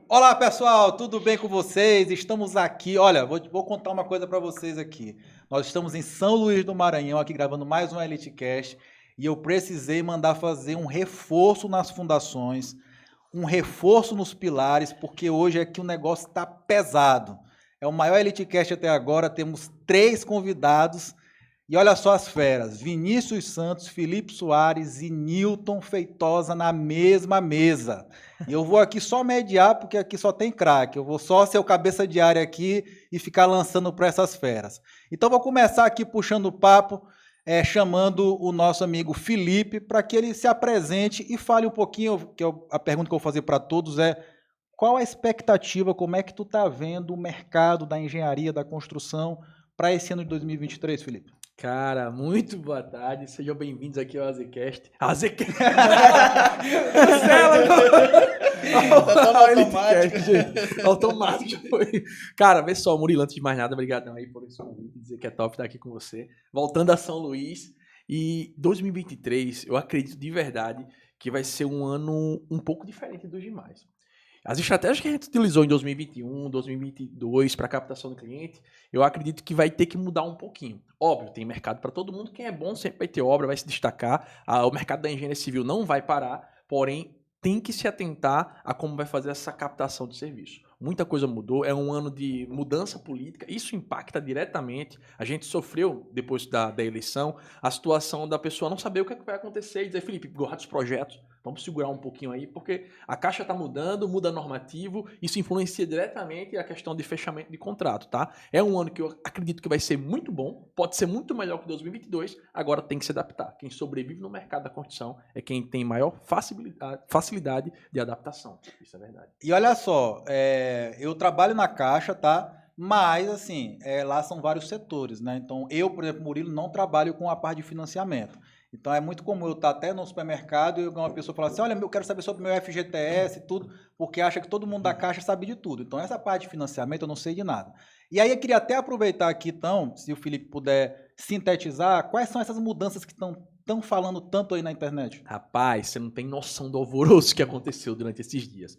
Olá pessoal, tudo bem com vocês? Estamos aqui. Olha, vou contar uma coisa para vocês aqui. Nós estamos em São Luís do Maranhão, aqui gravando mais um EliteCast, e eu precisei mandar fazer um reforço nas fundações, um reforço nos pilares, porque hoje é que o negócio está pesado. É o maior EliteCast até agora, temos 3 convidados. E olha só as feras: Vinícius Santos, Felipe Soares e Nilton Feitosa na mesma mesa. E eu vou aqui só mediar, porque aqui só tem craque. Eu vou só ser o cabeça de área aqui e ficar lançando para essas feras. Então vou começar aqui puxando o papo, chamando o nosso amigo Felipe para que ele se apresente e fale um pouquinho, a pergunta que eu vou fazer para todos é: qual a expectativa, como é que tu está vendo o mercado da engenharia, da construção para esse ano de 2023, Felipe? Cara, muito boa tarde, sejam bem-vindos aqui ao AZCast. AZCast! Automático. Gente. Automático. Cara, vê só, Murilo, antes de mais nada, obrigadão aí por esse convite, dizer que é top estar aqui com você. Voltando a São Luís, e 2023, eu acredito de verdade que vai ser um ano um pouco diferente dos demais. As estratégias que a gente utilizou em 2021, 2022 para captação do cliente, eu acredito que vai ter que mudar um pouquinho. Óbvio, tem mercado para todo mundo, quem é bom sempre vai ter obra, vai se destacar, o mercado da engenharia civil não vai parar, porém tem que se atentar a como vai fazer essa captação de serviço. Muita coisa mudou, é um ano de mudança política, isso impacta diretamente. A gente sofreu, depois da eleição, a situação da pessoa não saber o que, é que vai acontecer e dizer: Felipe, guarda os projetos, vamos segurar um pouquinho aí, porque a Caixa está mudando, muda normativo, isso influencia diretamente a questão de fechamento de contrato, tá? É um ano que eu acredito que vai ser muito bom, pode ser muito melhor que 2022, agora tem que se adaptar. Quem sobrevive no mercado da construção é quem tem maior facilidade de adaptação, isso é verdade. E olha só, eu trabalho na Caixa, tá? Mas, assim, lá são vários setores, né? Então, eu, por exemplo, Murilo, não trabalho com a parte de financiamento. Então, é muito comum eu estar até no supermercado e uma pessoa falar assim: olha, eu quero saber sobre o meu FGTS e tudo, porque acha que todo mundo da Caixa sabe de tudo. Então, essa parte de financiamento eu não sei de nada. E aí, eu queria até aproveitar aqui, então, se o Felipe puder sintetizar, quais são essas mudanças que estão falando tanto aí na internet? Rapaz, você não tem noção do alvoroço que aconteceu durante esses dias.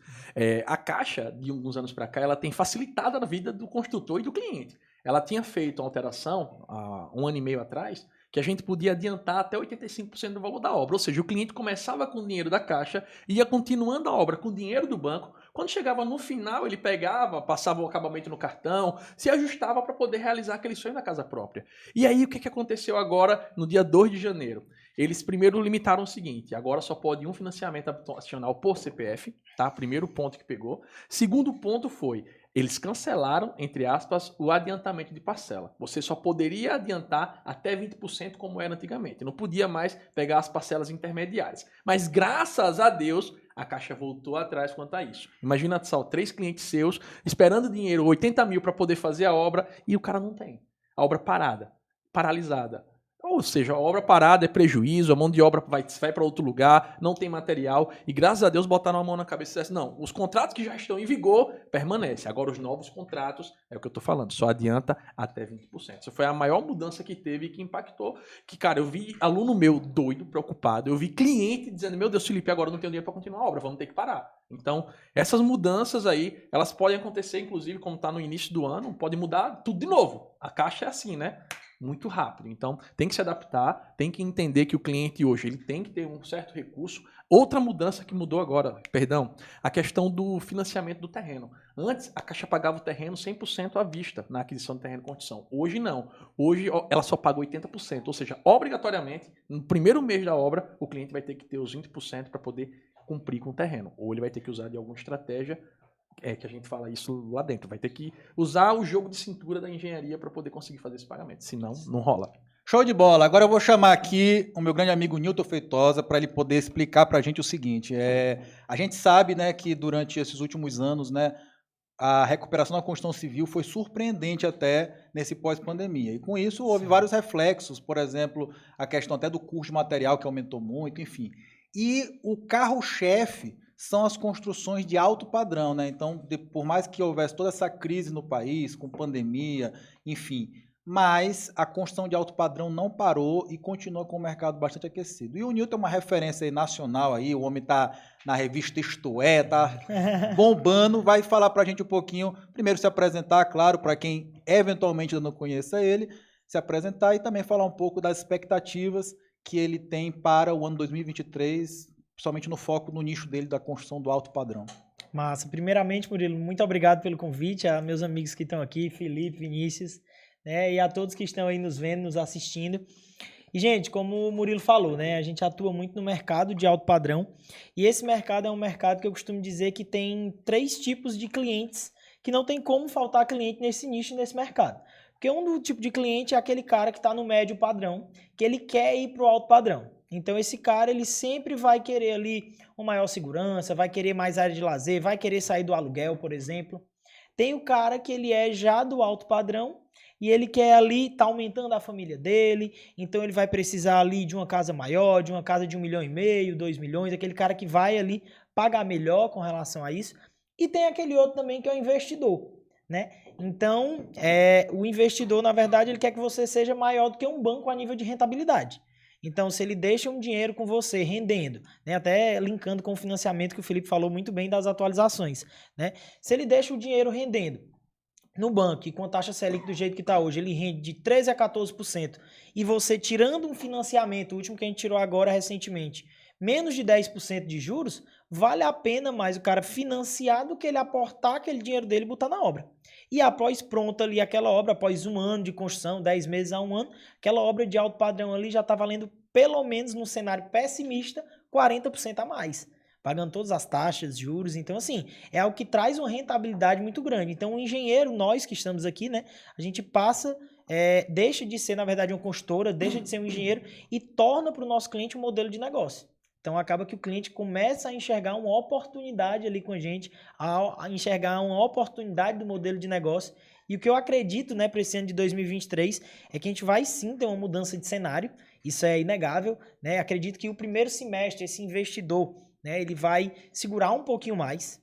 A Caixa, de alguns anos para cá, ela tem facilitado a vida do construtor e do cliente. Ela tinha feito uma alteração, há um ano e meio atrás, que a gente podia adiantar até 85% do valor da obra. Ou seja, o cliente começava com o dinheiro da Caixa, ia continuando a obra com o dinheiro do banco. Quando chegava no final, ele pegava, passava o acabamento no cartão, se ajustava para poder realizar aquele sonho da casa própria. E aí, o que aconteceu agora, no dia 2 de janeiro? Eles primeiro limitaram o seguinte: agora só pode um financiamento habitacional por CPF, tá? Primeiro ponto que pegou. Segundo ponto foi: eles cancelaram, entre aspas, o adiantamento de parcela. Você só poderia adiantar até 20% como era antigamente. Não podia mais pegar as parcelas intermediárias. Mas graças a Deus, a Caixa voltou atrás quanto a isso. Imagina só, 3 clientes seus esperando dinheiro, 80 mil para poder fazer a obra, e o cara não tem. A obra parada, paralisada. Ou seja, a obra parada é prejuízo, a mão de obra vai para outro lugar, não tem material, e graças a Deus botaram a mão na cabeça e disseram: não, os contratos que já estão em vigor permanecem, agora os novos contratos, é o que eu estou falando, só adianta até 20%. Isso foi a maior mudança que teve e que impactou, que, cara, eu vi aluno meu doido, preocupado, eu vi cliente dizendo: meu Deus, Felipe, agora eu não tenho dinheiro para continuar a obra, vamos ter que parar. Então, essas mudanças aí, elas podem acontecer, inclusive, como está no início do ano, pode mudar tudo de novo. A Caixa é assim, né? Muito rápido. Então, tem que se adaptar, tem que entender que o cliente hoje ele tem que ter um certo recurso. Outra mudança que mudou agora, perdão, a questão do financiamento do terreno. Antes, a Caixa pagava o terreno 100% à vista na aquisição do terreno de construção. Hoje, não. Hoje, ela só paga 80%. Ou seja, obrigatoriamente, no primeiro mês da obra, o cliente vai ter que ter os 20% para poder cumprir com o terreno. Ou ele vai ter que usar de alguma estratégia, que a gente fala isso lá dentro. Vai ter que usar o jogo de cintura da engenharia para poder conseguir fazer esse pagamento. Senão, não rola. Show de bola. Agora eu vou chamar aqui o meu grande amigo Nilton Feitosa para ele poder explicar para a gente o seguinte. A gente sabe, né, que durante esses últimos anos, né, a recuperação da construção civil foi surpreendente até nesse pós-pandemia. E com isso houve vários reflexos, por exemplo, a questão até do custo de material que aumentou muito, enfim. E o carro-chefe são as construções de alto padrão, né? Então, por mais que houvesse toda essa crise no país, com pandemia, enfim, mas a construção de alto padrão não parou e continua com o mercado bastante aquecido. E o Newton é uma referência aí nacional, aí, o homem está na revista Isto É, tá bombando, vai falar para a gente um pouquinho, primeiro se apresentar, claro, para quem eventualmente ainda não conheça ele, se apresentar e também falar um pouco das expectativas que ele tem para o ano 2023, principalmente no foco no nicho dele da construção do alto padrão. Massa. Primeiramente, Murilo, muito obrigado pelo convite, a meus amigos que estão aqui, Felipe, Vinícius, né, e a todos que estão aí nos vendo, nos assistindo. E, gente, como o Murilo falou, né, a gente atua muito no mercado de alto padrão, e esse mercado é um mercado que eu costumo dizer que tem 3 tipos de clientes, que não tem como faltar cliente nesse nicho, nesse mercado. Porque um tipo de cliente é aquele cara que está no médio padrão, que ele quer ir para o alto padrão. Então, esse cara, ele sempre vai querer ali uma maior segurança, vai querer mais área de lazer, vai querer sair do aluguel, por exemplo. Tem o cara que ele é já do alto padrão e ele quer ali tá aumentando a família dele, então ele vai precisar ali de uma casa maior, de uma casa de 1,5 milhão, 2 milhões, aquele cara que vai ali pagar melhor com relação a isso. E tem aquele outro também que é o investidor, né? Então, o investidor, na verdade, ele quer que você seja maior do que um banco a nível de rentabilidade. Então, se ele deixa um dinheiro com você rendendo, né, até linkando com o financiamento que o Felipe falou muito bem das atualizações, né? Se ele deixa o dinheiro rendendo no banco e com a taxa Selic do jeito que está hoje, ele rende de 13% a 14%, e você tirando um financiamento, o último que a gente tirou agora recentemente, menos de 10% de juros, vale a pena mais o cara financiar do que ele aportar aquele dinheiro dele e botar na obra. E após pronta ali aquela obra, após um ano de construção, 10 meses a um ano, aquela obra de alto padrão ali já está valendo, pelo menos no cenário pessimista, 40% a mais. Pagando todas as taxas, juros. Então, assim, é algo que traz uma rentabilidade muito grande. Então, o engenheiro, nós que estamos aqui, né, a gente passa, deixa de ser, na verdade, uma consultora, deixa de ser um engenheiro e torna para o nosso cliente um modelo de negócio. Então, acaba que o cliente começa a enxergar uma oportunidade ali com a gente, a enxergar uma oportunidade do modelo de negócio. E o que eu acredito, né, para esse ano de 2023 é que a gente vai sim ter uma mudança de cenário, isso é inegável, né? Acredito que o primeiro semestre, esse investidor, né, ele vai segurar um pouquinho mais,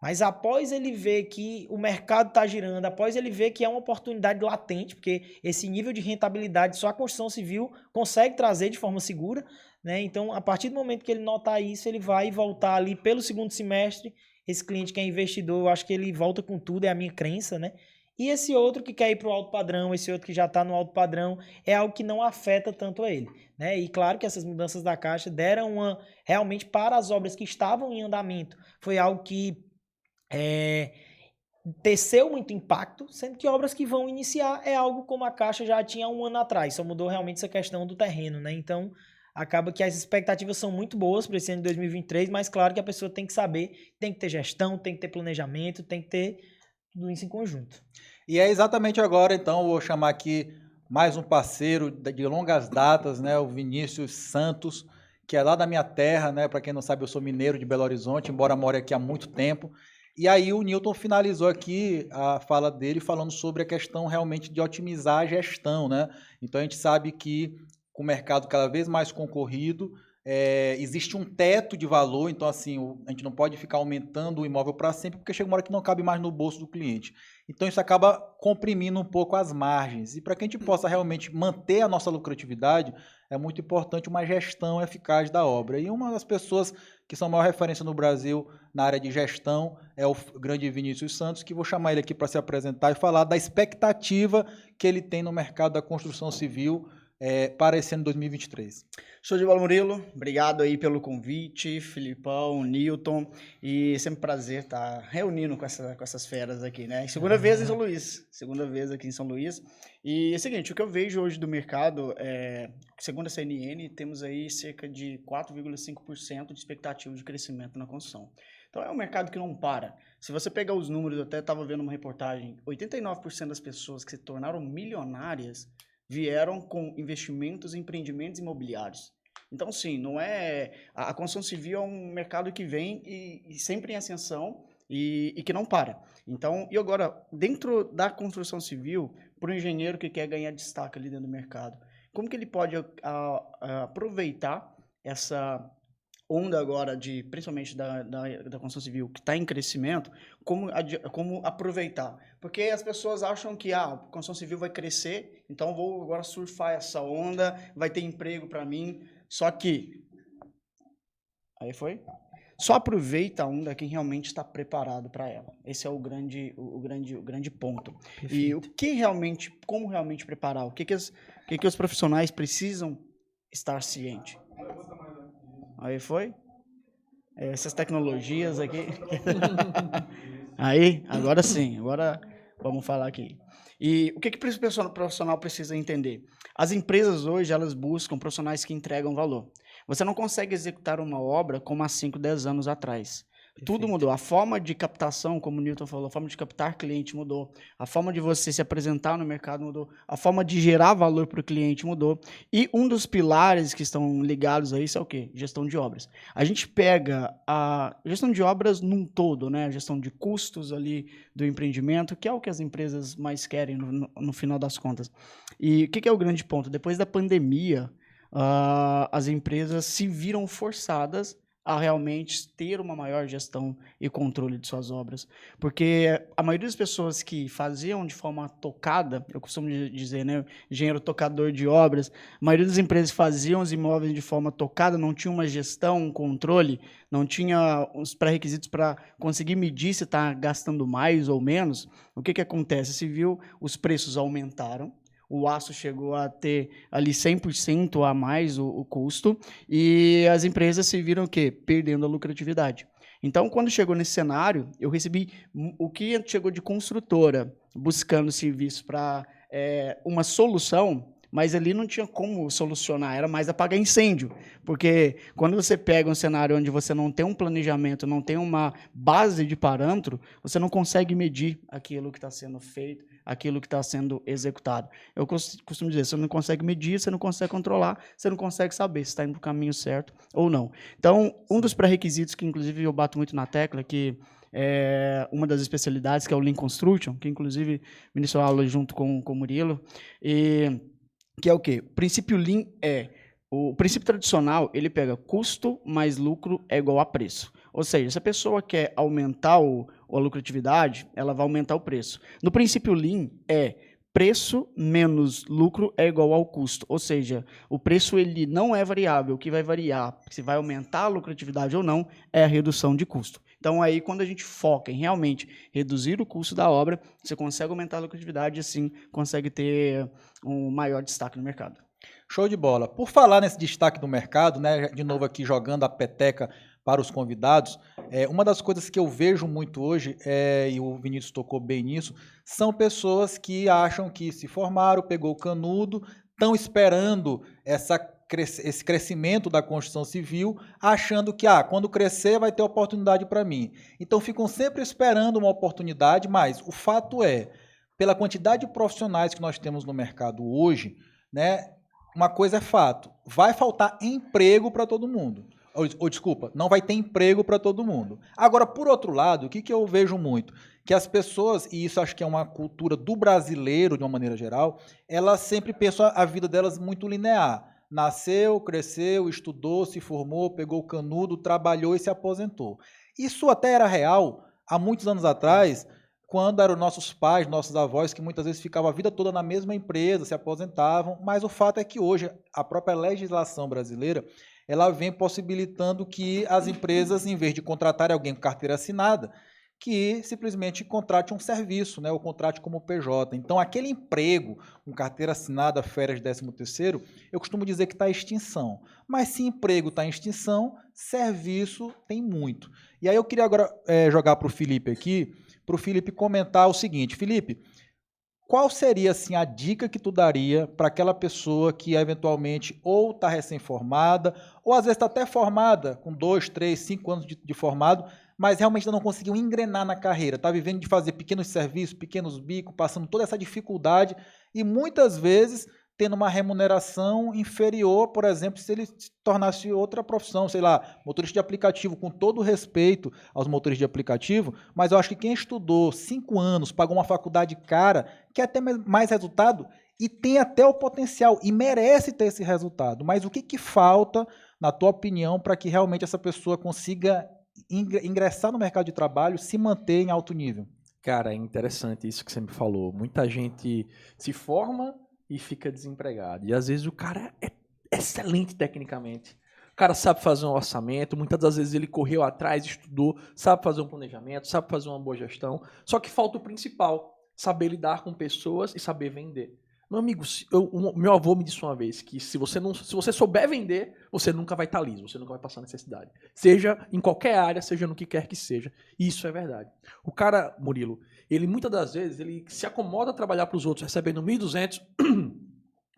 mas após ele ver que o mercado está girando, após ele ver que é uma oportunidade latente, porque esse nível de rentabilidade só a construção civil consegue trazer de forma segura, né? Então, a partir do momento que ele notar isso, ele vai voltar ali pelo segundo semestre. Esse cliente que é investidor, eu acho que ele volta com tudo, é a minha crença, né? E esse outro que quer ir para o alto padrão, esse outro que já está no alto padrão, é algo que não afeta tanto a ele, né? E claro que essas mudanças da Caixa deram realmente para as obras que estavam em andamento, foi algo que teceu muito impacto, sendo que obras que vão iniciar é algo como a Caixa já tinha um ano atrás, só mudou realmente essa questão do terreno, né? Então, acaba que as expectativas são muito boas para esse ano de 2023, mas claro que a pessoa tem que saber, tem que ter gestão, tem que ter planejamento, tem que ter tudo isso em conjunto. E é exatamente agora, então, eu vou chamar aqui mais um parceiro de longas datas, né, o Vinícius Santos, que é lá da minha terra, né, para quem não sabe, eu sou mineiro de Belo Horizonte, embora more aqui há muito tempo. E aí o Newton finalizou aqui a fala dele falando sobre a questão realmente de otimizar a gestão, né? Então a gente sabe que com o mercado cada vez mais concorrido, existe um teto de valor, então assim, a gente não pode ficar aumentando o imóvel para sempre, porque chega uma hora que não cabe mais no bolso do cliente. Então isso acaba comprimindo um pouco as margens. E para que a gente possa realmente manter a nossa lucratividade, é muito importante uma gestão eficaz da obra. E uma das pessoas que são a maior referência no Brasil na área de gestão é o grande Vinícius Santos, que vou chamar ele aqui para se apresentar e falar da expectativa que ele tem no mercado da construção civil para esse ano 2023. Show de bola, Murilo. Obrigado aí pelo convite, Filipão, Newton. E sempre prazer estar reunindo com essas feras aqui, né? Segunda vez em São Luís. Segunda vez aqui em São Luís. E é o seguinte, o que eu vejo hoje do mercado, segundo a CNN, temos aí cerca de 4,5% de expectativa de crescimento na construção. Então é um mercado que não para. Se você pegar os números, eu até estava vendo uma reportagem, 89% das pessoas que se tornaram milionárias vieram com investimentos em empreendimentos imobiliários. Então, sim, não é... A construção civil é um mercado que vem e sempre em ascensão e que não para. Então, e agora, dentro da construção civil, para o engenheiro que quer ganhar destaque ali dentro do mercado, como que ele pode aproveitar essa onda agora, principalmente da construção civil, que está em crescimento, como aproveitar. Porque as pessoas acham que a construção civil vai crescer, então vou agora surfar essa onda, vai ter emprego para mim. Só que... Aí foi? Só aproveita a onda quem realmente está preparado para ela. Esse é o grande ponto. Perfeito. E como realmente preparar? O que os profissionais precisam estar cientes? Aí foi? Essas tecnologias aqui. Aí, agora sim, agora vamos falar aqui. E o que o profissional precisa entender? As empresas hoje, elas buscam profissionais que entregam valor. Você não consegue executar uma obra como há 5, 10 anos atrás. Tudo mudou. A forma de captação, como o Newton falou, a forma de captar cliente mudou. A forma de você se apresentar no mercado mudou. A forma de gerar valor para o cliente mudou. E um dos pilares que estão ligados a isso é o quê? Gestão de obras. A gente pega a gestão de obras num todo, né? A gestão de custos ali do empreendimento, que é o que as empresas mais querem no final das contas. E o que é o grande ponto? Depois da pandemia, as empresas se viram forçadas a realmente ter uma maior gestão e controle de suas obras. Porque a maioria das pessoas que faziam de forma tocada, eu costumo dizer, né, engenheiro tocador de obras, a maioria das empresas faziam os imóveis de forma tocada, não tinha uma gestão, um controle, não tinha os pré-requisitos para conseguir medir se está gastando mais ou menos. O que acontece? Se viu, os preços aumentaram, o aço chegou a ter ali 100% a mais o custo e as empresas se viram o quê? Perdendo a lucratividade. Então, quando chegou nesse cenário, eu recebi o que chegou de construtora buscando serviço para uma solução, mas ali não tinha como solucionar, era mais apagar incêndio. Porque quando você pega um cenário onde você não tem um planejamento, não tem uma base de parâmetro, você não consegue medir aquilo que está sendo feito, aquilo que está sendo executado. Eu costumo dizer, você não consegue medir, você não consegue controlar, você não consegue saber se está indo para o caminho certo ou não. Então, um dos pré-requisitos que, inclusive, eu bato muito na tecla, que é uma das especialidades, que é o Lean Construction, que, inclusive, ministrou aula junto com o Murilo, que é o quê? O princípio Lean o princípio tradicional, ele pega custo mais lucro é igual a preço. Ou seja, se a pessoa quer aumentar a lucratividade, ela vai aumentar o preço. No princípio Lean, preço menos lucro é igual ao custo. Ou seja, o preço ele não é variável. O que vai variar, se vai aumentar a lucratividade ou não, é a redução de custo. Então, aí, quando a gente foca em realmente reduzir o custo da obra, você consegue aumentar a lucratividade e, assim, consegue ter um maior destaque no mercado. Show de bola. Por falar nesse destaque do mercado, né, de novo aqui jogando a peteca para os convidados, uma das coisas que eu vejo muito hoje, e o Vinícius tocou bem nisso, são pessoas que acham que se formaram, pegou o canudo, estão esperando esse crescimento da construção civil, achando que quando crescer vai ter oportunidade para mim. Então ficam sempre esperando uma oportunidade, mas o fato é, pela quantidade de profissionais que nós temos no mercado hoje, né, uma coisa é fato, vai faltar emprego para todo mundo. Desculpa, não vai ter emprego para todo mundo. Agora, por outro lado, o que eu vejo muito? Que as pessoas, e isso acho que é uma cultura do brasileiro de uma maneira geral, elas sempre pensam a vida delas muito linear. Nasceu, cresceu, estudou, se formou, pegou o canudo, trabalhou e se aposentou. Isso até era real há muitos anos atrás, quando eram nossos pais, nossos avós, que muitas vezes ficavam a vida toda na mesma empresa, se aposentavam, mas o fato é que hoje a própria legislação brasileira, ela vem possibilitando que as empresas, em vez de contratarem alguém com carteira assinada, que simplesmente contrate um serviço, né, ou contrate como PJ. Então, aquele emprego com carteira assinada, férias, 13º, eu costumo dizer que está em extinção. Mas se emprego está em extinção, serviço tem muito. E aí eu queria agora jogar para o Felipe aqui, para o Felipe comentar o seguinte. Felipe, qual seria assim, a dica que tu daria para aquela pessoa que eventualmente ou está recém-formada, ou às vezes está até formada, com 2, 3, 5 anos de formado, mas realmente ainda não conseguiu engrenar na carreira, está vivendo de fazer pequenos serviços, pequenos bicos, passando toda essa dificuldade e muitas vezes tendo uma remuneração inferior, por exemplo, se ele se tornasse outra profissão, sei lá, motorista de aplicativo, com todo respeito aos motoristas de aplicativo, mas eu acho que quem estudou 5 anos, pagou uma faculdade cara, quer ter mais resultado e tem até o potencial e merece ter esse resultado. Mas o que falta na tua opinião, para que realmente essa pessoa consiga ingressar no mercado de trabalho, se manter em alto nível? Cara, é interessante isso que você me falou. Muita gente se forma e fica desempregado. E às vezes o cara é excelente tecnicamente. O cara sabe fazer um orçamento, muitas das vezes ele correu atrás, estudou, sabe fazer um planejamento, sabe fazer uma boa gestão. Só que falta o principal, saber lidar com pessoas e saber vender. Meu amigo, meu avô me disse uma vez que se você souber vender, você nunca vai estar liso, você nunca vai passar necessidade. Seja em qualquer área, seja no que quer que seja. Isso é verdade. O cara, Murilo, ele muitas das vezes ele se acomoda a trabalhar para os outros, recebendo 1.200,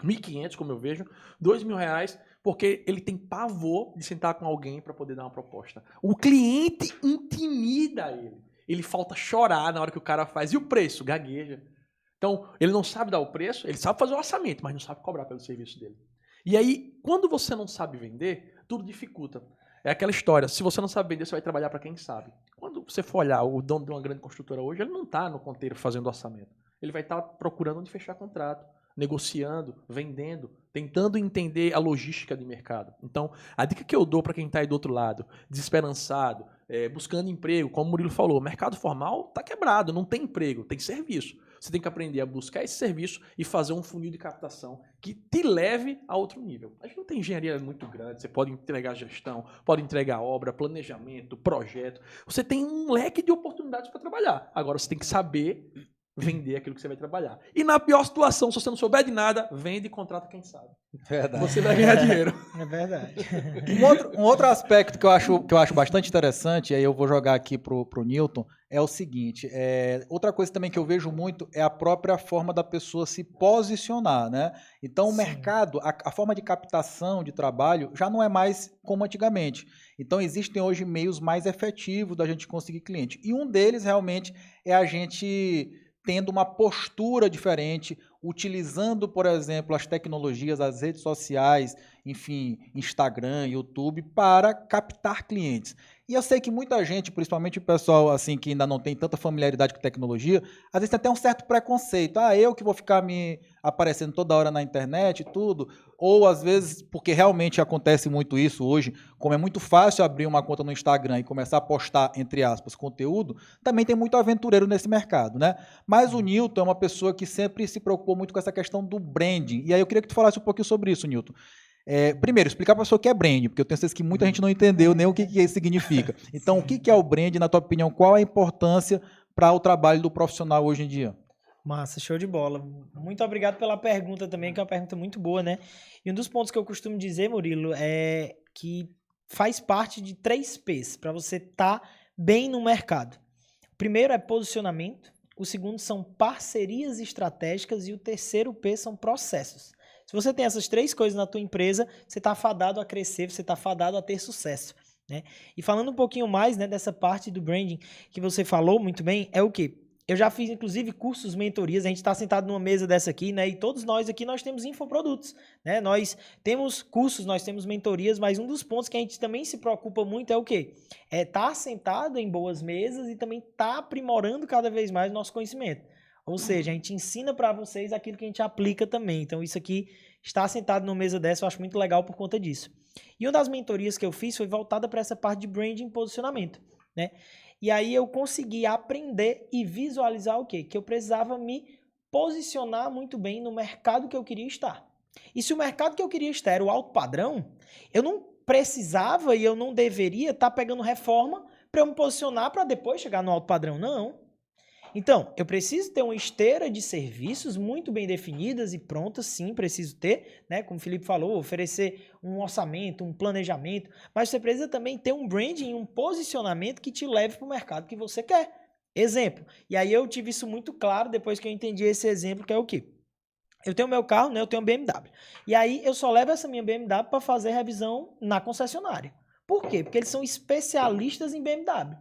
1.500, como eu vejo, R$2.000, porque ele tem pavor de sentar com alguém para poder dar uma proposta. O cliente intimida ele. Ele falta chorar na hora que o cara faz. E o preço? Gagueja. Então, ele não sabe dar o preço, ele sabe fazer o orçamento, mas não sabe cobrar pelo serviço dele. E aí, quando você não sabe vender, tudo dificulta. É aquela história, se você não sabe vender, você vai trabalhar para quem sabe. Quando você for olhar o dono de uma grande construtora hoje, ele não está no ponteiro fazendo orçamento. Ele vai estar procurando onde fechar contrato, negociando, vendendo, tentando entender a logística de mercado. Então, a dica que eu dou para quem está aí do outro lado, desesperançado, buscando emprego, como o Murilo falou, o mercado formal está quebrado, não tem emprego, tem serviço. Você tem que aprender a buscar esse serviço e fazer um funil de captação que te leve a outro nível. A gente não tem engenharia muito grande, você pode entregar gestão, pode entregar obra, planejamento, projeto. Você tem um leque de oportunidades para trabalhar. Agora você tem que saber vender aquilo que você vai trabalhar. E na pior situação, se você não souber de nada, vende e contrata quem sabe. Verdade. Você vai ganhar dinheiro. É verdade. Um outro aspecto que eu acho bastante interessante, e aí eu vou jogar aqui pro Newton, é o seguinte, outra coisa também que eu vejo muito é a própria forma da pessoa se posicionar, né? Então o mercado, a forma de captação de trabalho já não é mais como antigamente. Então existem hoje meios mais efetivos da gente conseguir cliente. E um deles realmente é a gente tendo uma postura diferente, utilizando, por exemplo, as tecnologias, as redes sociais, enfim, Instagram, YouTube, para captar clientes. E eu sei que muita gente, principalmente o pessoal assim que ainda não tem tanta familiaridade com tecnologia, às vezes tem até um certo preconceito. Eu que vou ficar me aparecendo toda hora na internet e tudo. Ou às vezes, porque realmente acontece muito isso hoje, como é muito fácil abrir uma conta no Instagram e começar a postar, entre aspas, conteúdo, também tem muito aventureiro nesse mercado, né? Mas o Newton é uma pessoa que sempre se preocupou muito com essa questão do branding. E aí eu queria que tu falasse um pouquinho sobre isso, Newton. Primeiro, explicar para a pessoa o que é brand, porque eu tenho certeza que muita gente não entendeu nem o que isso significa. Então, o que é o brand, na tua opinião, qual a importância para o trabalho do profissional hoje em dia? Massa, show de bola. Muito obrigado pela pergunta também, que é uma pergunta muito boa, né? E um dos pontos que eu costumo dizer, Murilo, é que faz parte de 3 P's para você estar bem no mercado. O primeiro é posicionamento, o segundo são parcerias estratégicas e o terceiro P são processos. Se você tem essas 3 coisas na tua empresa, você está fadado a crescer, você está fadado a ter sucesso, né? E falando um pouquinho mais, né, dessa parte do branding que você falou muito bem, é o quê? Eu já fiz, inclusive, cursos, mentorias, a gente está sentado numa mesa dessa aqui, né? E todos nós aqui, nós temos infoprodutos, né? Nós temos cursos, nós temos mentorias, mas um dos pontos que a gente também se preocupa muito é o quê? É estar sentado em boas mesas e também estar aprimorando cada vez mais o nosso conhecimento. Ou seja, a gente ensina para vocês aquilo que a gente aplica também. Então, isso aqui, estar sentado numa mesa dessa, eu acho muito legal por conta disso. E uma das mentorias que eu fiz foi voltada para essa parte de branding e posicionamento, né? E aí eu consegui aprender e visualizar o quê? Que eu precisava me posicionar muito bem no mercado que eu queria estar. E se o mercado que eu queria estar era o alto padrão, eu não precisava e eu não deveria estar pegando reforma para eu me posicionar para depois chegar no alto padrão, não. Então, eu preciso ter uma esteira de serviços muito bem definidas e prontas, sim, preciso ter, né? Como o Felipe falou, oferecer um orçamento, um planejamento, mas você precisa também ter um branding, um posicionamento que te leve para o mercado que você quer. Exemplo. E aí eu tive isso muito claro depois que eu entendi esse exemplo, que é o quê? Eu tenho meu carro, né? Eu tenho um BMW. E aí eu só levo essa minha BMW para fazer revisão na concessionária. Por quê? Porque eles são especialistas em BMW.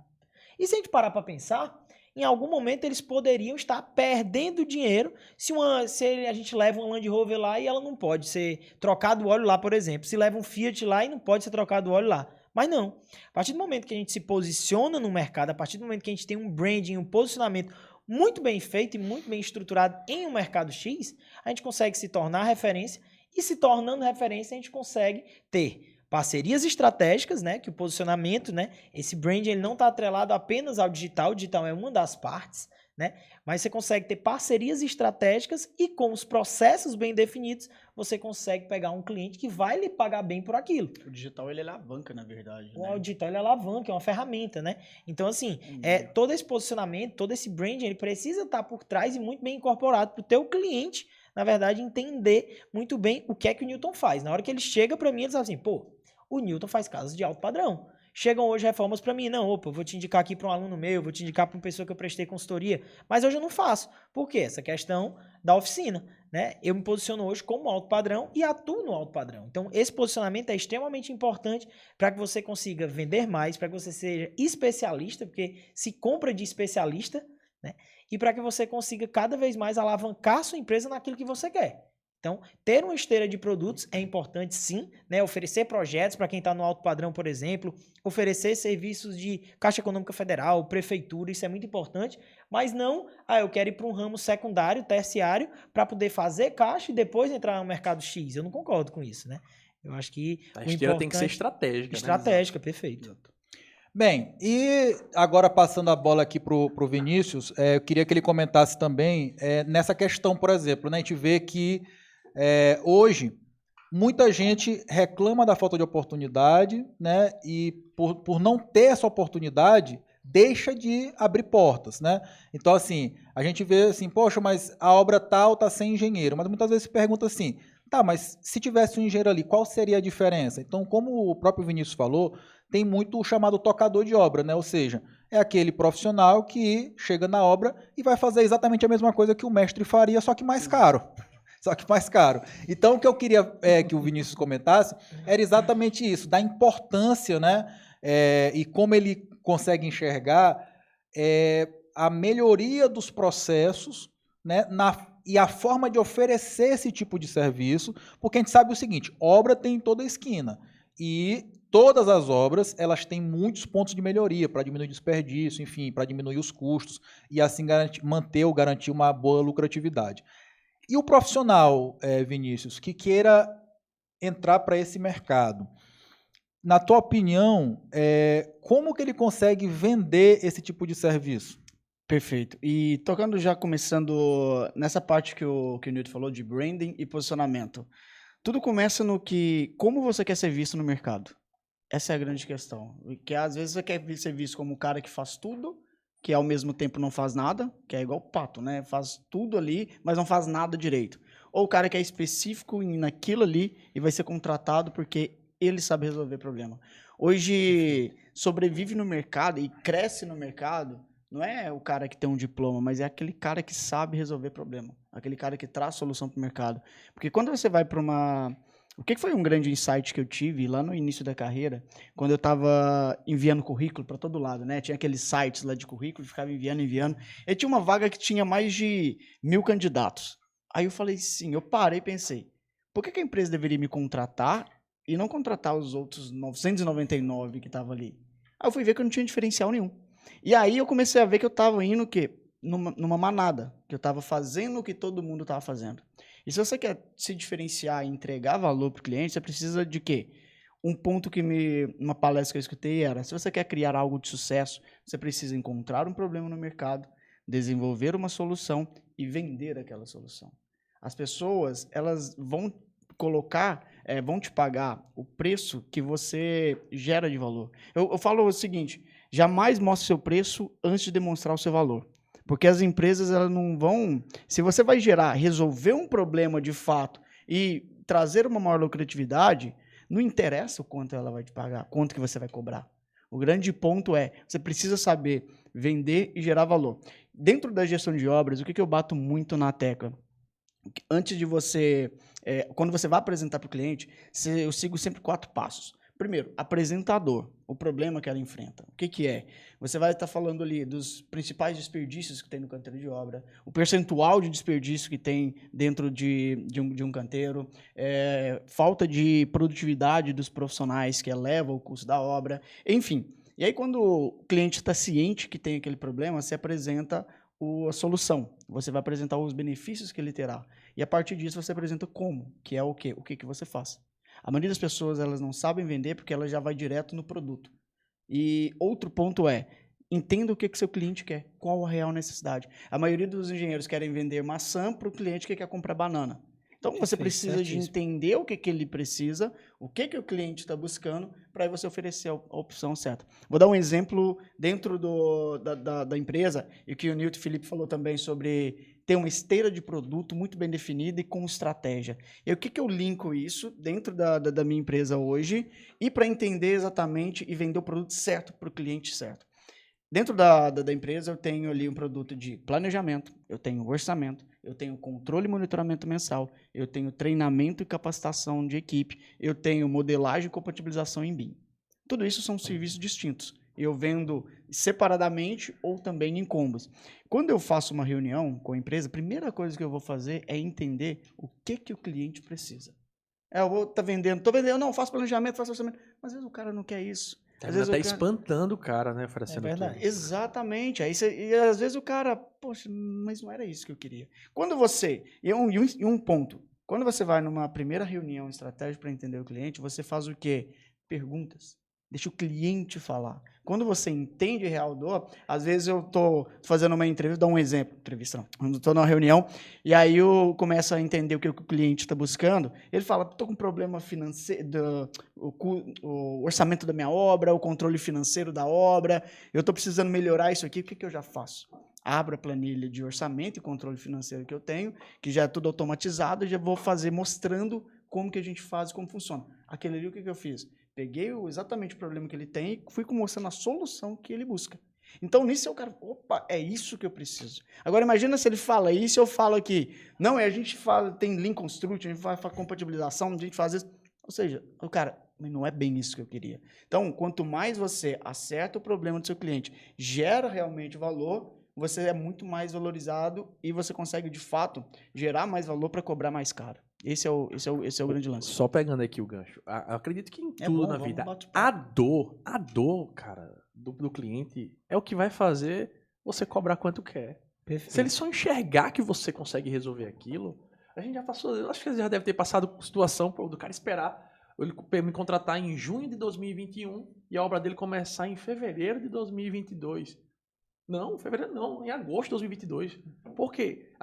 E se a gente parar para pensar, em algum momento eles poderiam estar perdendo dinheiro se a gente leva uma Land Rover lá e ela não pode ser trocado o óleo lá, por exemplo. Se leva um Fiat lá e não pode ser trocado o óleo lá. Mas não. A partir do momento que a gente se posiciona no mercado, a partir do momento que a gente tem um branding, um posicionamento muito bem feito e muito bem estruturado em um mercado X, a gente consegue se tornar referência e se tornando referência a gente consegue ter parcerias estratégicas, né? Que o posicionamento, né? Esse brand ele não está atrelado apenas ao digital. O digital é uma das partes, né? Mas você consegue ter parcerias estratégicas e com os processos bem definidos, você consegue pegar um cliente que vai lhe pagar bem por aquilo. O digital, ele alavanca, na verdade. O Né? digital ele alavanca, é uma ferramenta, né? Então, assim, todo esse posicionamento, todo esse brand, ele precisa estar por trás e muito bem incorporado para o teu cliente, na verdade, entender muito bem o que é que o Newton faz. Na hora que ele chega para mim, ele fala assim, pô, o Newton faz casas de alto padrão. Chegam hoje reformas para mim, não, opa, eu vou te indicar aqui para um aluno meu, vou te indicar para uma pessoa que eu prestei consultoria, mas hoje eu não faço. Por quê? Essa questão da oficina, né? Eu me posiciono hoje como alto padrão e atuo no alto padrão. Então, esse posicionamento é extremamente importante para que você consiga vender mais, para que você seja especialista, porque se compra de especialista, né? E para que você consiga cada vez mais alavancar sua empresa naquilo que você quer. Então, ter uma esteira de produtos é importante sim, né? Oferecer projetos para quem está no alto padrão, por exemplo, oferecer serviços de Caixa Econômica Federal, prefeitura, isso é muito importante, mas não, eu quero ir para um ramo secundário, terciário, para poder fazer caixa e depois entrar no mercado X. Eu não concordo com isso, né? Eu acho que A esteira tem que ser estratégica. Estratégica, né? Perfeito. Bem, e agora passando a bola aqui para o Vinícius, eu queria que ele comentasse também nessa questão, por exemplo, né? A gente vê que hoje, muita gente reclama da falta de oportunidade, né? E por não ter essa oportunidade, deixa de abrir portas, né? Então, assim, a gente vê assim, poxa, mas a obra tal tá sem engenheiro. Mas muitas vezes se pergunta assim, tá, mas se tivesse um engenheiro ali, qual seria a diferença? Então, como o próprio Vinícius falou, tem muito o chamado tocador de obra, né? Ou seja, é aquele profissional que chega na obra e vai fazer exatamente a mesma coisa que o mestre faria, só que mais caro. Só que mais caro. Então, o que eu queria que o Vinícius comentasse era exatamente isso, da importância, né? E como ele consegue enxergar a melhoria dos processos, né? E a forma de oferecer esse tipo de serviço, porque a gente sabe o seguinte, obra tem em toda a esquina. E todas as obras, elas têm muitos pontos de melhoria para diminuir o desperdício, enfim, para diminuir os custos e assim garantir uma boa lucratividade. E o profissional, Vinícius, que queira entrar para esse mercado, na tua opinião, como que ele consegue vender esse tipo de serviço? Perfeito. E tocando já, começando nessa parte que o Newton falou de branding e posicionamento. Tudo começa no que, como você quer ser visto no mercado. Essa é a grande questão. Porque às vezes você quer ser visto como o cara que faz tudo, que ao mesmo tempo não faz nada, que é igual o pato, né? Faz tudo ali, mas não faz nada direito. Ou o cara que é específico naquilo ali e vai ser contratado porque ele sabe resolver problema. Hoje, sobrevive no mercado e cresce no mercado, não é o cara que tem um diploma, mas é aquele cara que sabe resolver problema. Aquele cara que traz solução para o mercado. Porque quando você vai para uma... O que foi um grande insight que eu tive lá no início da carreira, quando eu estava enviando currículo para todo lado, né? Tinha aqueles sites lá de currículo, ficava enviando. E tinha uma vaga que tinha mais de 1.000 candidatos. Aí eu falei sim, eu parei e pensei, por que a empresa deveria me contratar e não contratar os outros 999 que estavam ali? Aí eu fui ver que eu não tinha diferencial nenhum. E aí eu comecei a ver que eu estava indo o quê? Numa manada, que eu estava fazendo o que todo mundo estava fazendo. E se você quer se diferenciar e entregar valor para o cliente, você precisa de quê? Um ponto que uma palestra que eu escutei era, se você quer criar algo de sucesso, você precisa encontrar um problema no mercado, desenvolver uma solução e vender aquela solução. As pessoas, elas vão vão te pagar o preço que você gera de valor. Eu falo o seguinte, jamais mostre seu preço antes de demonstrar o seu valor. Porque as empresas, elas não vão... Se você vai resolver um problema de fato e trazer uma maior lucratividade, não interessa o quanto ela vai te pagar, quanto que você vai cobrar. O grande ponto você precisa saber vender e gerar valor. Dentro da gestão de obras, o que eu bato muito na tecla? Antes de você... quando você vai apresentar para o cliente, eu sigo sempre 4 passos. Primeiro, apresentador, o problema que ela enfrenta. O que é? Você vai estar falando ali dos principais desperdícios que tem no canteiro de obra, o percentual de desperdício que tem dentro de um canteiro, falta de produtividade dos profissionais que eleva o custo da obra, enfim. E aí, quando o cliente está ciente que tem aquele problema, você apresenta a solução. Você vai apresentar os benefícios que ele terá. E a partir disso, você apresenta como, que é o quê? O que você faz. A maioria das pessoas, elas não sabem vender porque ela já vai direto no produto. E outro ponto é, entenda o que seu cliente quer, qual a real necessidade. A maioria dos engenheiros querem vender maçã para o cliente que quer comprar banana. Então, você Perfeito, precisa de certíssimo. entender o que ele precisa, o que o cliente está buscando, para aí você oferecer a opção certa. Vou dar um exemplo dentro da empresa, e que o Nilton Felipe falou também sobre ter uma esteira de produto muito bem definida e com estratégia. E o que eu linko isso dentro da minha empresa hoje, e para entender exatamente e vender o produto certo para o cliente certo. Dentro da empresa, eu tenho ali um produto de planejamento, eu tenho orçamento, eu tenho controle e monitoramento mensal, eu tenho treinamento e capacitação de equipe, eu tenho modelagem e compatibilização em BIM. Tudo isso são serviços distintos. Eu vendo separadamente ou também em combos. Quando eu faço uma reunião com a empresa, a primeira coisa que eu vou fazer é entender o que o cliente precisa. Eu vou estar vendendo, estou vendendo, não, faço planejamento, faço orçamento, mas às vezes o cara não quer isso. Às vezes Até espantando o cara, né? Oferecendo verdade. tudo. Exatamente. E às vezes o cara, poxa, mas não era isso que eu queria. Quando você, e um ponto, quando você vai numa primeira reunião estratégica para entender o cliente, você faz o quê? Perguntas. Deixa o cliente falar. Quando você entende real dor, às vezes eu estou fazendo uma entrevista, dou um exemplo, entrevista não, quando estou numa reunião, e aí eu começo a entender o que o cliente está buscando, ele fala, estou com problema financeiro, o orçamento da minha obra, o controle financeiro da obra, eu estou precisando melhorar isso aqui, o que eu já faço? Abro a planilha de orçamento e controle financeiro que eu tenho, que já é tudo automatizado, e já vou fazer mostrando como que a gente faz e como funciona. Aquele ali, o que eu fiz? Peguei exatamente o problema que ele tem e fui mostrando a solução que ele busca. Então, nisso, o cara, opa, é isso que eu preciso. Agora, imagina se ele fala isso e eu falo aqui, não, a gente fala, tem Lean Construct, a gente faz compatibilização, a gente faz isso. Ou seja, o cara, mas não é bem isso que eu queria. Então, quanto mais você acerta o problema do seu cliente, gera realmente valor, você é muito mais valorizado e você consegue, de fato, gerar mais valor para cobrar mais caro. Esse é o grande lance. Só pegando aqui o gancho. Eu acredito que em tudo na vida, a dor, cara, do cliente é o que vai fazer você cobrar quanto quer. Perfeito. Se ele só enxergar que você consegue resolver aquilo, a gente já passou, acho que já deve ter passado por situação do cara esperar ele me contratar em junho de 2021 e a obra dele começar em fevereiro de 2022. Não, fevereiro não, em agosto de 2022. Por quê?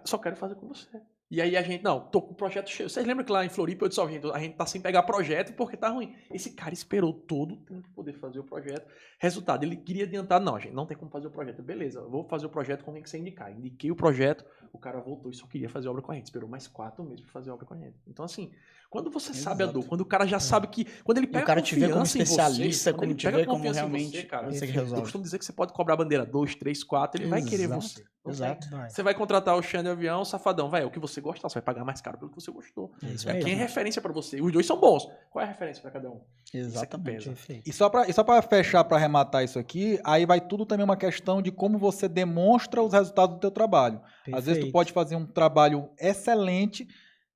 Só quero fazer com você. E aí a gente, não, tô com o projeto cheio. Vocês lembram que lá em Floripa eu disse, a gente tá sem pegar projeto porque tá ruim. Esse cara esperou todo o tempo pra poder fazer o projeto. Resultado, ele queria adiantar, não, gente, não tem como fazer o projeto. Beleza, eu vou fazer o projeto com quem que você indicar. Indiquei o projeto, o cara voltou e só queria fazer obra com a gente. Esperou mais 4 meses pra fazer obra com a gente. Então assim, quando você sabe a dor, quando o cara já sabe que, quando ele pega o cara te vê como você, especialista, quando ele te pega vê como confiança em realmente você, cara, você que eu resolve. costumo dizer que você pode cobrar a bandeira 2, 3, 4, ele vai querer você. Exato. Você vai contratar o Xande Avião, o Safadão, vai, o que você gostar, você vai pagar mais caro pelo que você gostou. Isso Quem é mesmo. referência pra você? Os dois são bons. Qual é a referência pra cada um? Exatamente. Isso é que pesa. Perfeito. E só para fechar, para arrematar isso aqui, aí vai tudo também uma questão de como você demonstra os resultados do teu trabalho. Às vezes tu Perfeito. pode fazer um trabalho excelente,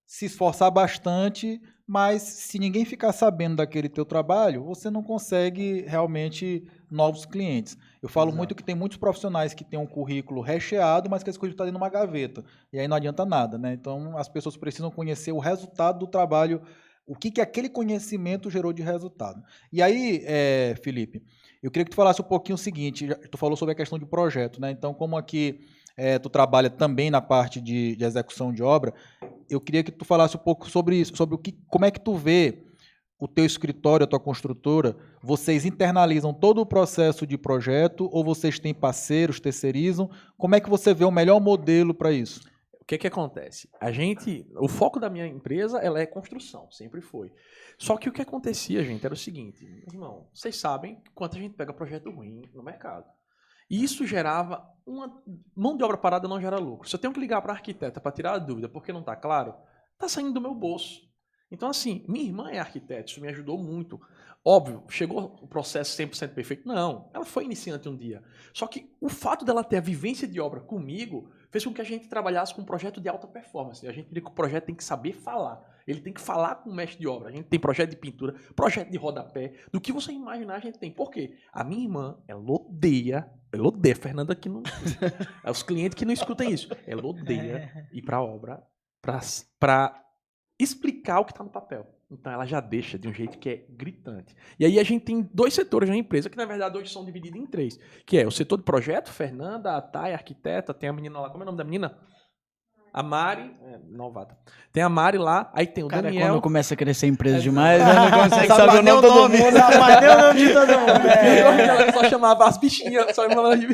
se esforçar bastante, mas se ninguém ficar sabendo daquele teu trabalho, você não consegue realmente novos clientes. Eu falo muito que tem muitos profissionais que têm um currículo recheado, mas que esse currículo está dentro de uma gaveta. E aí não adianta nada, né? Então as pessoas precisam conhecer o resultado do trabalho, o que aquele conhecimento gerou de resultado. E aí, Felipe, eu queria que tu falasse um pouquinho o seguinte, tu falou sobre a questão de projeto, né? Então, como aqui tu trabalha também na parte de execução de obra, eu queria que tu falasse um pouco sobre isso, sobre como é que tu vê o teu escritório, a tua construtora, vocês internalizam todo o processo de projeto ou vocês têm parceiros, terceirizam? Como é que você vê o melhor modelo para isso? O que acontece? O foco da minha empresa, ela é construção, sempre foi. Só que o que acontecia, gente, era o seguinte, irmão, vocês sabem quanto a gente pega projeto ruim no mercado. E isso gerava uma mão de obra parada, não gera lucro. Se eu tenho que ligar para a arquiteta para tirar a dúvida porque não está claro, está saindo do meu bolso. Então, assim, minha irmã é arquiteta, isso me ajudou muito. Óbvio, chegou o processo 100% perfeito? Não, ela foi iniciante um dia. Só que o fato dela ter a vivência de obra comigo fez com que a gente trabalhasse com um projeto de alta performance. A gente diria que o projeto tem que saber falar. Ele tem que falar com o mestre de obra. A gente tem projeto de pintura, projeto de rodapé. Do que você imaginar, a gente tem. Por quê? A minha irmã, ela odeia, Fernanda, que não... os clientes que não escutam isso. Ela odeia ir para a obra para explicar o que está no papel. Então ela já deixa de um jeito que é gritante. E aí a gente tem 2 setores na empresa, que na verdade hoje são divididos em 3. Que é o setor de projeto, Fernanda, a Thay, arquiteta, tem a menina lá, como é o nome da menina? A Mari, novata. Tem a Mari lá, aí tem o Cara, Daniel. quando começa a crescer a empresa demais, aí não consegue Sabe saber o nome de todo mundo. Mas deu o nome de todo mundo. Ela só chamava as bichinhas, só chamava de...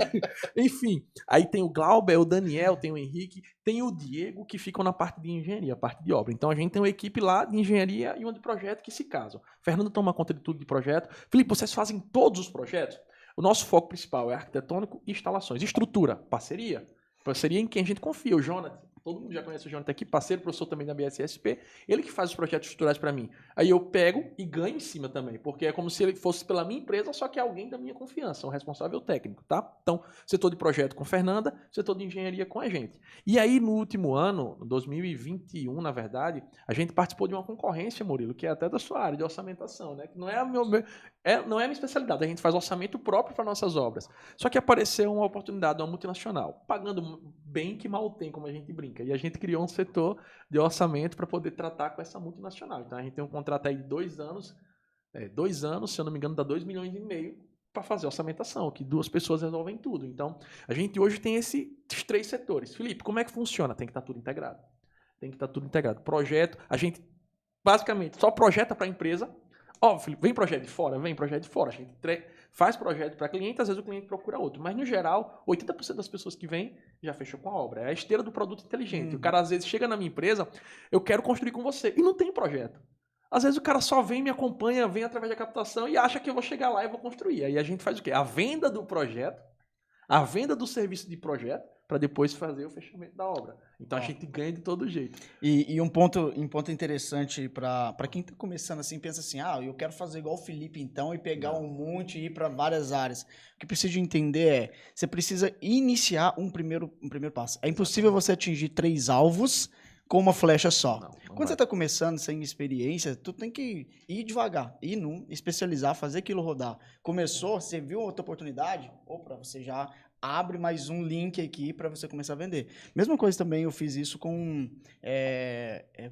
Enfim, aí tem o Glauber, o Daniel, tem o Henrique, tem o Diego, que ficam na parte de engenharia, a parte de obra. Então a gente tem uma equipe lá de engenharia e uma de projeto que se casam. Fernando toma conta de tudo de projeto. Felipe, vocês fazem todos os projetos? O nosso foco principal é arquitetônico e instalações. Estrutura, parceria. Parceria em quem a gente confia. O Jonathan, todo mundo já conhece o Jonathan aqui, parceiro, professor também da BSSP. Ele que faz os projetos estruturais para mim. Aí eu pego e ganho em cima também, porque é como se ele fosse pela minha empresa, só que é alguém da minha confiança, um responsável técnico, tá? Então, setor de projeto com Fernanda, setor de engenharia com a gente. E aí, no último ano, 2021, na verdade, a gente participou de uma concorrência, Murilo, que é até da sua área de orçamentação, né? Que não é não é a minha especialidade, a gente faz orçamento próprio para nossas obras. Só que apareceu uma oportunidade, uma multinacional, pagando bem que mal tem, como a gente brinca. E a gente criou um setor de orçamento para poder tratar com essa multinacional. Então a gente tem um contrato aí de 2 anos, 2 anos, se eu não me engano, dá 2,5 milhões para fazer orçamentação, que 2 pessoas resolvem tudo. Então a gente hoje tem esses 3 setores. Felipe, como é que funciona? Tem que estar tudo integrado. Tem que estar tudo integrado. Projeto, a gente basicamente só projeta para a empresa. Felipe, vem projeto de fora? Vem projeto de fora. A gente faz projeto para cliente, às vezes o cliente procura outro. Mas, no geral, 80% das pessoas que vêm já fechou com a obra. É a esteira do produto inteligente. O cara, às vezes, chega na minha empresa, eu quero construir com você. E não tem projeto. Às vezes o cara só vem, me acompanha, vem através da captação e acha que eu vou chegar lá e vou construir. Aí a gente faz o quê? A venda do projeto, a venda do serviço de projeto, para depois fazer o fechamento da obra. Então a gente ganha de todo jeito. E um ponto interessante para quem está começando assim, pensa assim, eu quero fazer igual o Felipe então e pegar um monte e ir para várias áreas. O que precisa de entender é, você precisa iniciar um primeiro passo. É impossível você atingir 3 alvos com uma flecha só. Não Quando você está começando, sem experiência, tu tem que ir devagar, ir num, especializar, fazer aquilo rodar. Começou, você viu outra oportunidade, você já abre mais um link aqui para você começar a vender. Mesma coisa também, eu fiz isso com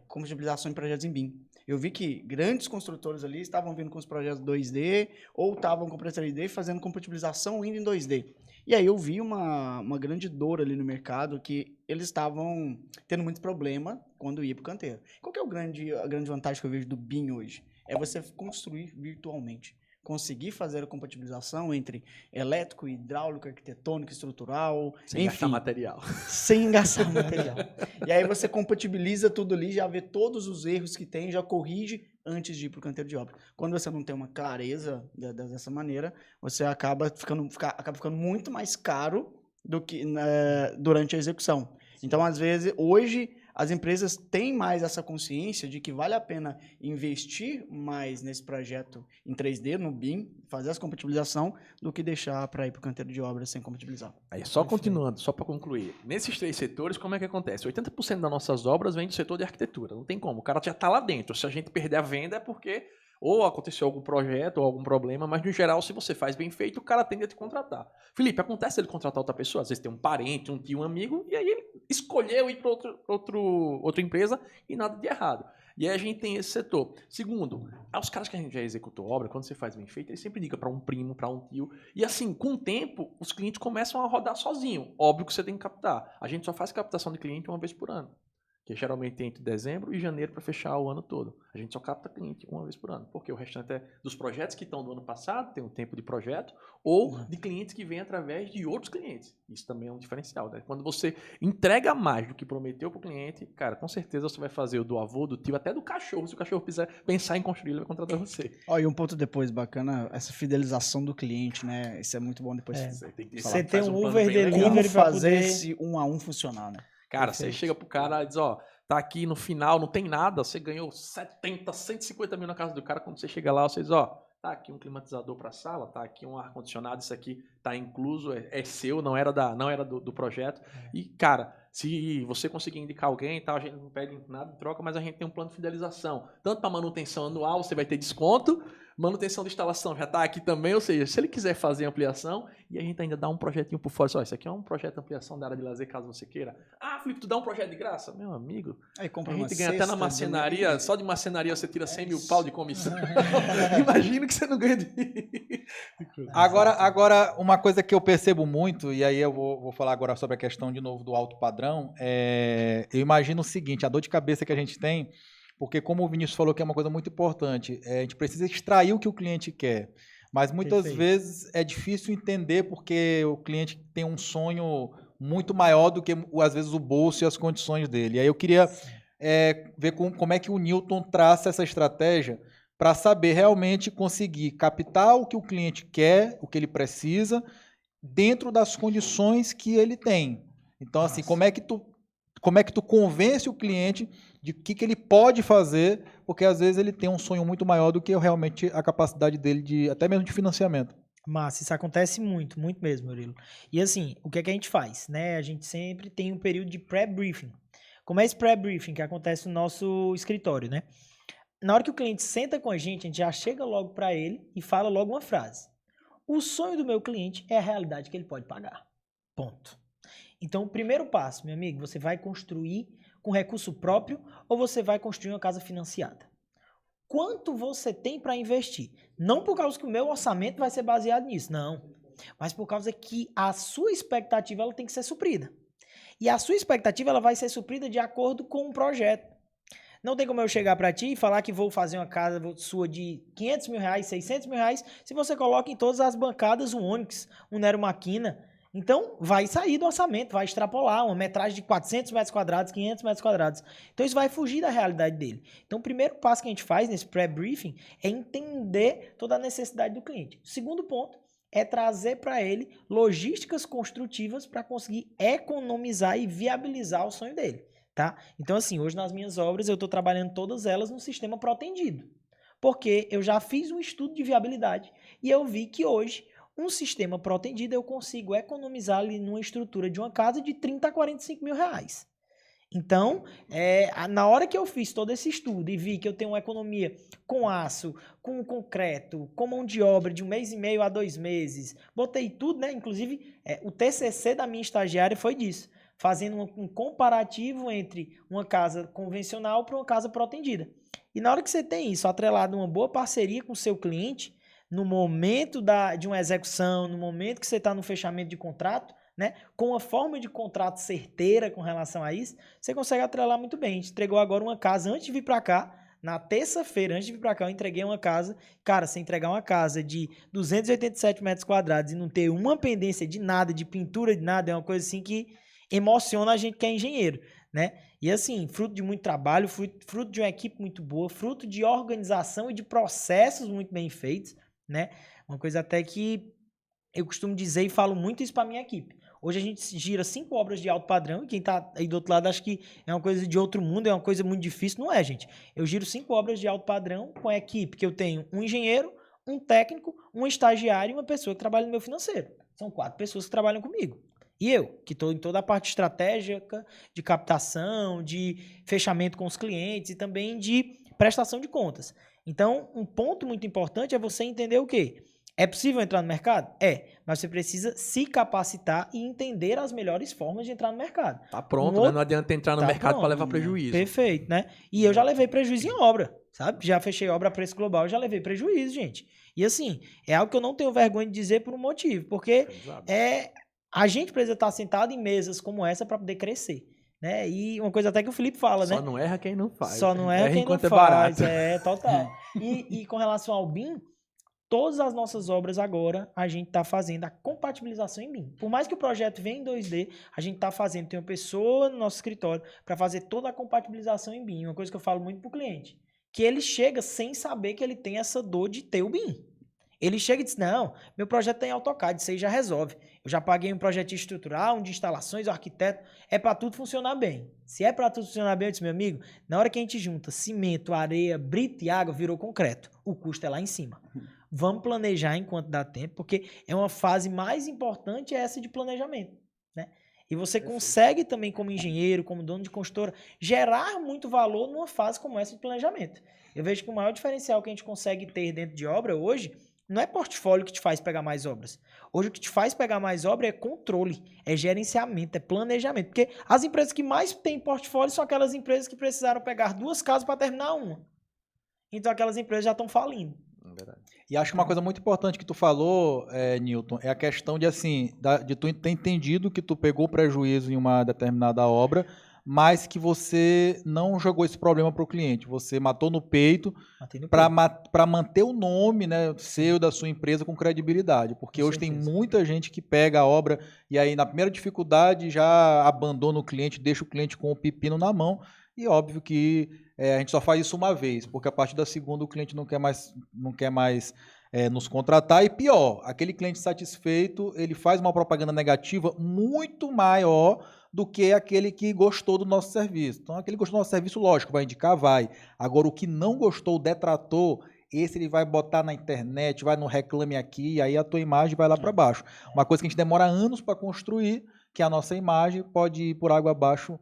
compatibilização em projetos em BIM. Eu vi que grandes construtores ali estavam vindo com os projetos 2D ou estavam com projetos 3D fazendo compatibilização indo em 2D. E aí eu vi uma grande dor ali no mercado que eles estavam tendo muito problema quando ia para o canteiro. Qual que é a grande vantagem que eu vejo do BIM hoje? É você construir virtualmente. Conseguir fazer a compatibilização entre elétrico, hidráulico, arquitetônico, estrutural, sem gastar material. Sem gastar material. E aí você compatibiliza tudo ali, já vê todos os erros que tem, já corrige antes de ir para o canteiro de obra. Quando você não tem uma clareza dessa maneira, você acaba ficando muito mais caro do que durante a execução. Então, às vezes, hoje, as empresas têm mais essa consciência de que vale a pena investir mais nesse projeto em 3D, no BIM, fazer essa compatibilização, do que deixar para ir para o canteiro de obra sem compatibilizar. Aí, só continuando, só para concluir. Nesses 3 setores, como é que acontece? 80% das nossas obras vem do setor de arquitetura. Não tem como. O cara já está lá dentro. Se a gente perder a venda é porque ou aconteceu algum projeto ou algum problema, mas no geral, se você faz bem feito, o cara tende a te contratar. Felipe, acontece ele contratar outra pessoa? Às vezes tem um parente, um tio, um amigo, e aí ele escolheu ir para outra empresa e nada de errado. E aí a gente tem esse setor. Segundo, os caras que a gente já executou obra, quando você faz bem feito, ele sempre liga para um primo, para um tio. E assim, com o tempo, os clientes começam a rodar sozinho. Óbvio que você tem que captar. A gente só faz captação de cliente uma vez por ano. Que geralmente tem entre dezembro e janeiro para fechar o ano todo. A gente só capta cliente uma vez por ano, porque o restante é dos projetos que estão do ano passado, tem um tempo de projeto, ou de clientes que vêm através de outros clientes. Isso também é um diferencial, né? Quando você entrega mais do que prometeu para o cliente, cara, com certeza você vai fazer o do avô, do tio, até do cachorro. Se o cachorro quiser pensar em construir, ele vai contratar você. E um ponto depois bacana, essa fidelização do cliente, né? Isso é muito bom depois. Você tem um plano Uber bem legal. Delivery Como para fazer poder... esse 1 a 1 funcionar, né? Cara, Perfeito. você chega pro cara e diz, tá aqui no final, não tem nada, você ganhou 70, 150 mil na casa do cara, quando você chega lá, você diz, tá aqui um climatizador para a sala, tá aqui um ar-condicionado, isso aqui tá incluso, é seu, não era do projeto. E, cara, se você conseguir indicar alguém, tá, a gente não pede nada em troca, mas a gente tem um plano de fidelização. Tanto para manutenção anual, você vai ter desconto, Manutenção de instalação já está aqui também, ou seja, se ele quiser fazer ampliação, e a gente ainda dá um projetinho por fora, só, isso aqui é um projeto de ampliação da área de lazer, caso você queira. Ah, Felipe, tu dá um projeto de graça? Meu amigo, Aí compra a uma gente ganha até na cesta, marcenaria, só de marcenaria você tira 100 mil pau de comissão. Imagina que você não ganha de... Agora, uma coisa que eu percebo muito, e aí eu vou falar agora sobre a questão de novo do alto padrão, eu imagino o seguinte, a dor de cabeça que a gente tem, porque como o Vinícius falou que é uma coisa muito importante, a gente precisa extrair o que o cliente quer, mas muitas Perfeito. vezes é difícil entender porque o cliente tem um sonho muito maior do que, às vezes, o bolso e as condições dele. E aí eu queria ver como é que o Newton traça essa estratégia para saber realmente conseguir captar o que o cliente quer, o que ele precisa, dentro das condições que ele tem. Então, assim, como é que tu convence o cliente de que ele pode fazer, porque às vezes ele tem um sonho muito maior do que realmente a capacidade dele, até mesmo de financiamento. Massa, isso acontece muito, muito mesmo, Murilo. E assim, o que é que a gente faz, né? A gente sempre tem um período de pré-briefing. Como é esse pré-briefing que acontece no nosso escritório, né? Na hora que o cliente senta com a gente já chega logo para ele e fala logo uma frase. O sonho do meu cliente é a realidade que ele pode pagar. Ponto. Então, o primeiro passo, meu amigo, você vai construir com recurso próprio ou você vai construir uma casa financiada? Quanto você tem para investir? Não por causa que o meu orçamento vai ser baseado nisso, não. Mas por causa que a sua expectativa ela tem que ser suprida. E a sua expectativa ela vai ser suprida de acordo com um projeto. Não tem como eu chegar para ti e falar que vou fazer uma casa sua de 500 mil reais, 600 mil reais, se você coloca em todas as bancadas um Onix, um Nero Maquina. Então, vai sair do orçamento, vai extrapolar uma metragem de 400 metros quadrados, 500 metros quadrados. Então, isso vai fugir da realidade dele. Então, o primeiro passo que a gente faz nesse pré-briefing é entender toda a necessidade do cliente. O segundo ponto é trazer para ele logísticas construtivas para conseguir economizar e viabilizar o sonho dele. Tá? Então, assim, hoje nas minhas obras eu estou trabalhando todas elas no sistema protendido, porque eu já fiz um estudo de viabilidade e eu vi que hoje um sistema protendido eu consigo economizar ali numa estrutura de uma casa de 30 a 45 mil reais. Então, na hora que eu fiz todo esse estudo e vi que eu tenho uma economia com aço, com concreto, com mão de obra de 1 mês e meio a 2 meses, botei tudo, né? Inclusive, o TCC da minha estagiária foi disso. Fazendo um comparativo entre uma casa convencional para uma casa protendida. E na hora que você tem isso atrelado a uma boa parceria com o seu cliente, no momento de uma execução, no momento que você está no fechamento de contrato, né, com uma forma de contrato certeira com relação a isso, você consegue atrelar muito bem. A gente entregou agora uma casa antes de vir para cá, na terça-feira, antes de vir para cá, eu entreguei uma casa. Cara, você entregar uma casa de 287 metros quadrados e não ter uma pendência de nada, de pintura de nada, é uma coisa assim que emociona a gente que é engenheiro, né? E assim, fruto de muito trabalho, fruto de uma equipe muito boa, fruto de organização e de processos muito bem feitos, né? Uma coisa até que eu costumo dizer e falo muito isso para minha equipe. Hoje a gente gira 5 obras de alto padrão e quem tá aí do outro lado acha que é uma coisa de outro mundo, é uma coisa muito difícil. Não é, gente. Eu giro 5 obras de alto padrão com a equipe que eu tenho um engenheiro, um técnico, um estagiário e uma pessoa que trabalha no meu financeiro. São 4 pessoas que trabalham comigo. E eu, que estou em toda a parte estratégica, de captação, de fechamento com os clientes e também de prestação de contas. Então, um ponto muito importante é você entender o quê? É possível entrar no mercado? Mas você precisa se capacitar e entender as melhores formas de entrar no mercado. Tá pronto, né? Não adianta entrar no mercado para levar prejuízo. Perfeito, né? E eu já levei prejuízo em obra, sabe? Já fechei obra a preço global, já levei prejuízo, gente. E assim, é algo que eu não tenho vergonha de dizer por um motivo, porque a gente precisa estar sentado em mesas como essa para poder crescer, né? E uma coisa até que o Felipe fala, né? Só não erra quem não faz. Só não erra quem não faz. Total. E com relação ao BIM, todas as nossas obras agora, a gente está fazendo a compatibilização em BIM. Por mais que o projeto venha em 2D, a gente está fazendo, tem uma pessoa no nosso escritório para fazer toda a compatibilização em BIM. Uma coisa que eu falo muito para o cliente, que ele chega sem saber que ele tem essa dor de ter o BIM. Ele chega e diz, não, meu projeto tem AutoCAD, isso aí já resolve. Eu já paguei um projeto estrutural, um de instalações, o arquiteto, é para tudo funcionar bem. Se é para tudo funcionar bem, eu disse, meu amigo, na hora que a gente junta cimento, areia, brita e água, virou concreto. O custo é lá em cima. Vamos planejar enquanto dá tempo, porque é uma fase mais importante essa de planejamento, né? E você consegue também, como engenheiro, como dono de consultora, gerar muito valor numa fase como essa de planejamento. Eu vejo que o maior diferencial que a gente consegue ter dentro de obra hoje não é portfólio que te faz pegar mais obras. Hoje o que te faz pegar mais obra é controle, é gerenciamento, é planejamento. Porque as empresas que mais têm portfólio são aquelas empresas que precisaram pegar 2 casas para terminar uma. Então aquelas empresas já estão falindo. Verdade. E acho que uma coisa muito importante que tu falou, Newton, é a questão de assim, de tu ter entendido que tu pegou prejuízo em uma determinada obra, mas que você não jogou esse problema para o cliente. Você matou no peito para manter o nome, né, seu da sua empresa com credibilidade. Porque Com hoje tem certeza. muita gente que pega a obra e aí na primeira dificuldade já abandona o cliente, deixa o cliente com o pepino na mão. E óbvio que a gente só faz isso uma vez, porque a partir da segunda o cliente não quer mais nos contratar. E pior, aquele cliente satisfeito, ele faz uma propaganda negativa muito maior do que aquele que gostou do nosso serviço. Então, aquele que gostou do nosso serviço, lógico, vai indicar, vai. Agora, o que não gostou, detratou, esse ele vai botar na internet, vai no Reclame Aqui, e aí a tua imagem vai lá para baixo. Uma coisa que a gente demora anos para construir, que a nossa imagem pode ir por água abaixo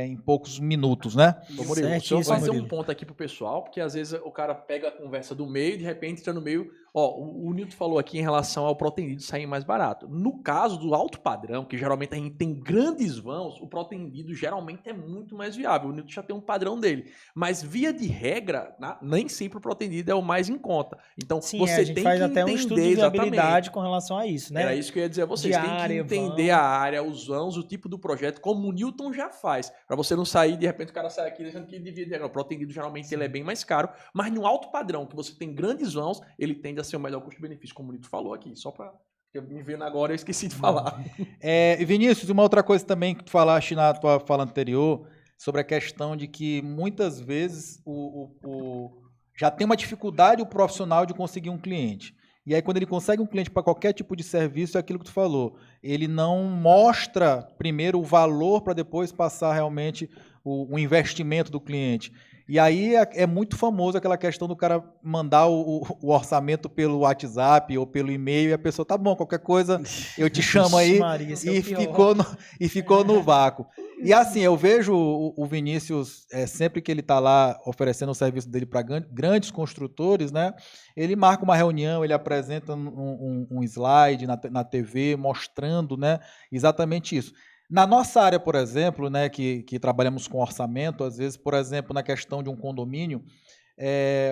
em poucos minutos, né? Ô, Murilo, deixa eu Certíssimo, fazer um Murilo. ponto aqui pro pessoal, porque às vezes o cara pega a conversa do meio e de repente entra no meio. Ó, o Nilton falou aqui em relação ao protendido sair mais barato. No caso do alto padrão, que geralmente a gente tem grandes vãos, o protendido geralmente é muito mais viável. O Nilton já tem um padrão dele. Mas via de regra, nem sempre o protendido é o mais em conta. Então Sim, você a gente tem faz que até um estudo de entender viabilidade exatamente. com relação a isso, né? Era isso que eu ia dizer a vocês. De Tem área, que entender vão. a área, os vãos, o tipo do projeto, como o Newton já faz. Para você não sair, de repente o cara sai aqui deixando que divide. O protendido geralmente ele é bem mais caro, mas no alto padrão, que você tem grandes vãos, ele tende a ser o melhor custo-benefício, como o Newton falou aqui. Só para me vendo agora, eu esqueci de falar. E Vinícius, uma outra coisa também que tu falaste na tua fala anterior, sobre a questão de que muitas vezes já tem uma dificuldade o profissional de conseguir um cliente. E aí, quando ele consegue um cliente para qualquer tipo de serviço, é aquilo que tu falou. Ele não mostra primeiro o valor para depois passar realmente o investimento do cliente. E aí é muito famoso aquela questão do cara mandar o orçamento pelo WhatsApp ou pelo e-mail e a pessoa, tá bom, qualquer coisa eu te chamo Vixe aí, Maria, esse é o e pior. ficou no vácuo. E assim, eu vejo o Vinícius, sempre que ele está lá oferecendo o serviço dele para grandes construtores, né? Ele marca uma reunião, ele apresenta um slide na TV mostrando, né, exatamente isso. Na nossa área, por exemplo, né, que trabalhamos com orçamento, às vezes, por exemplo, na questão de um condomínio,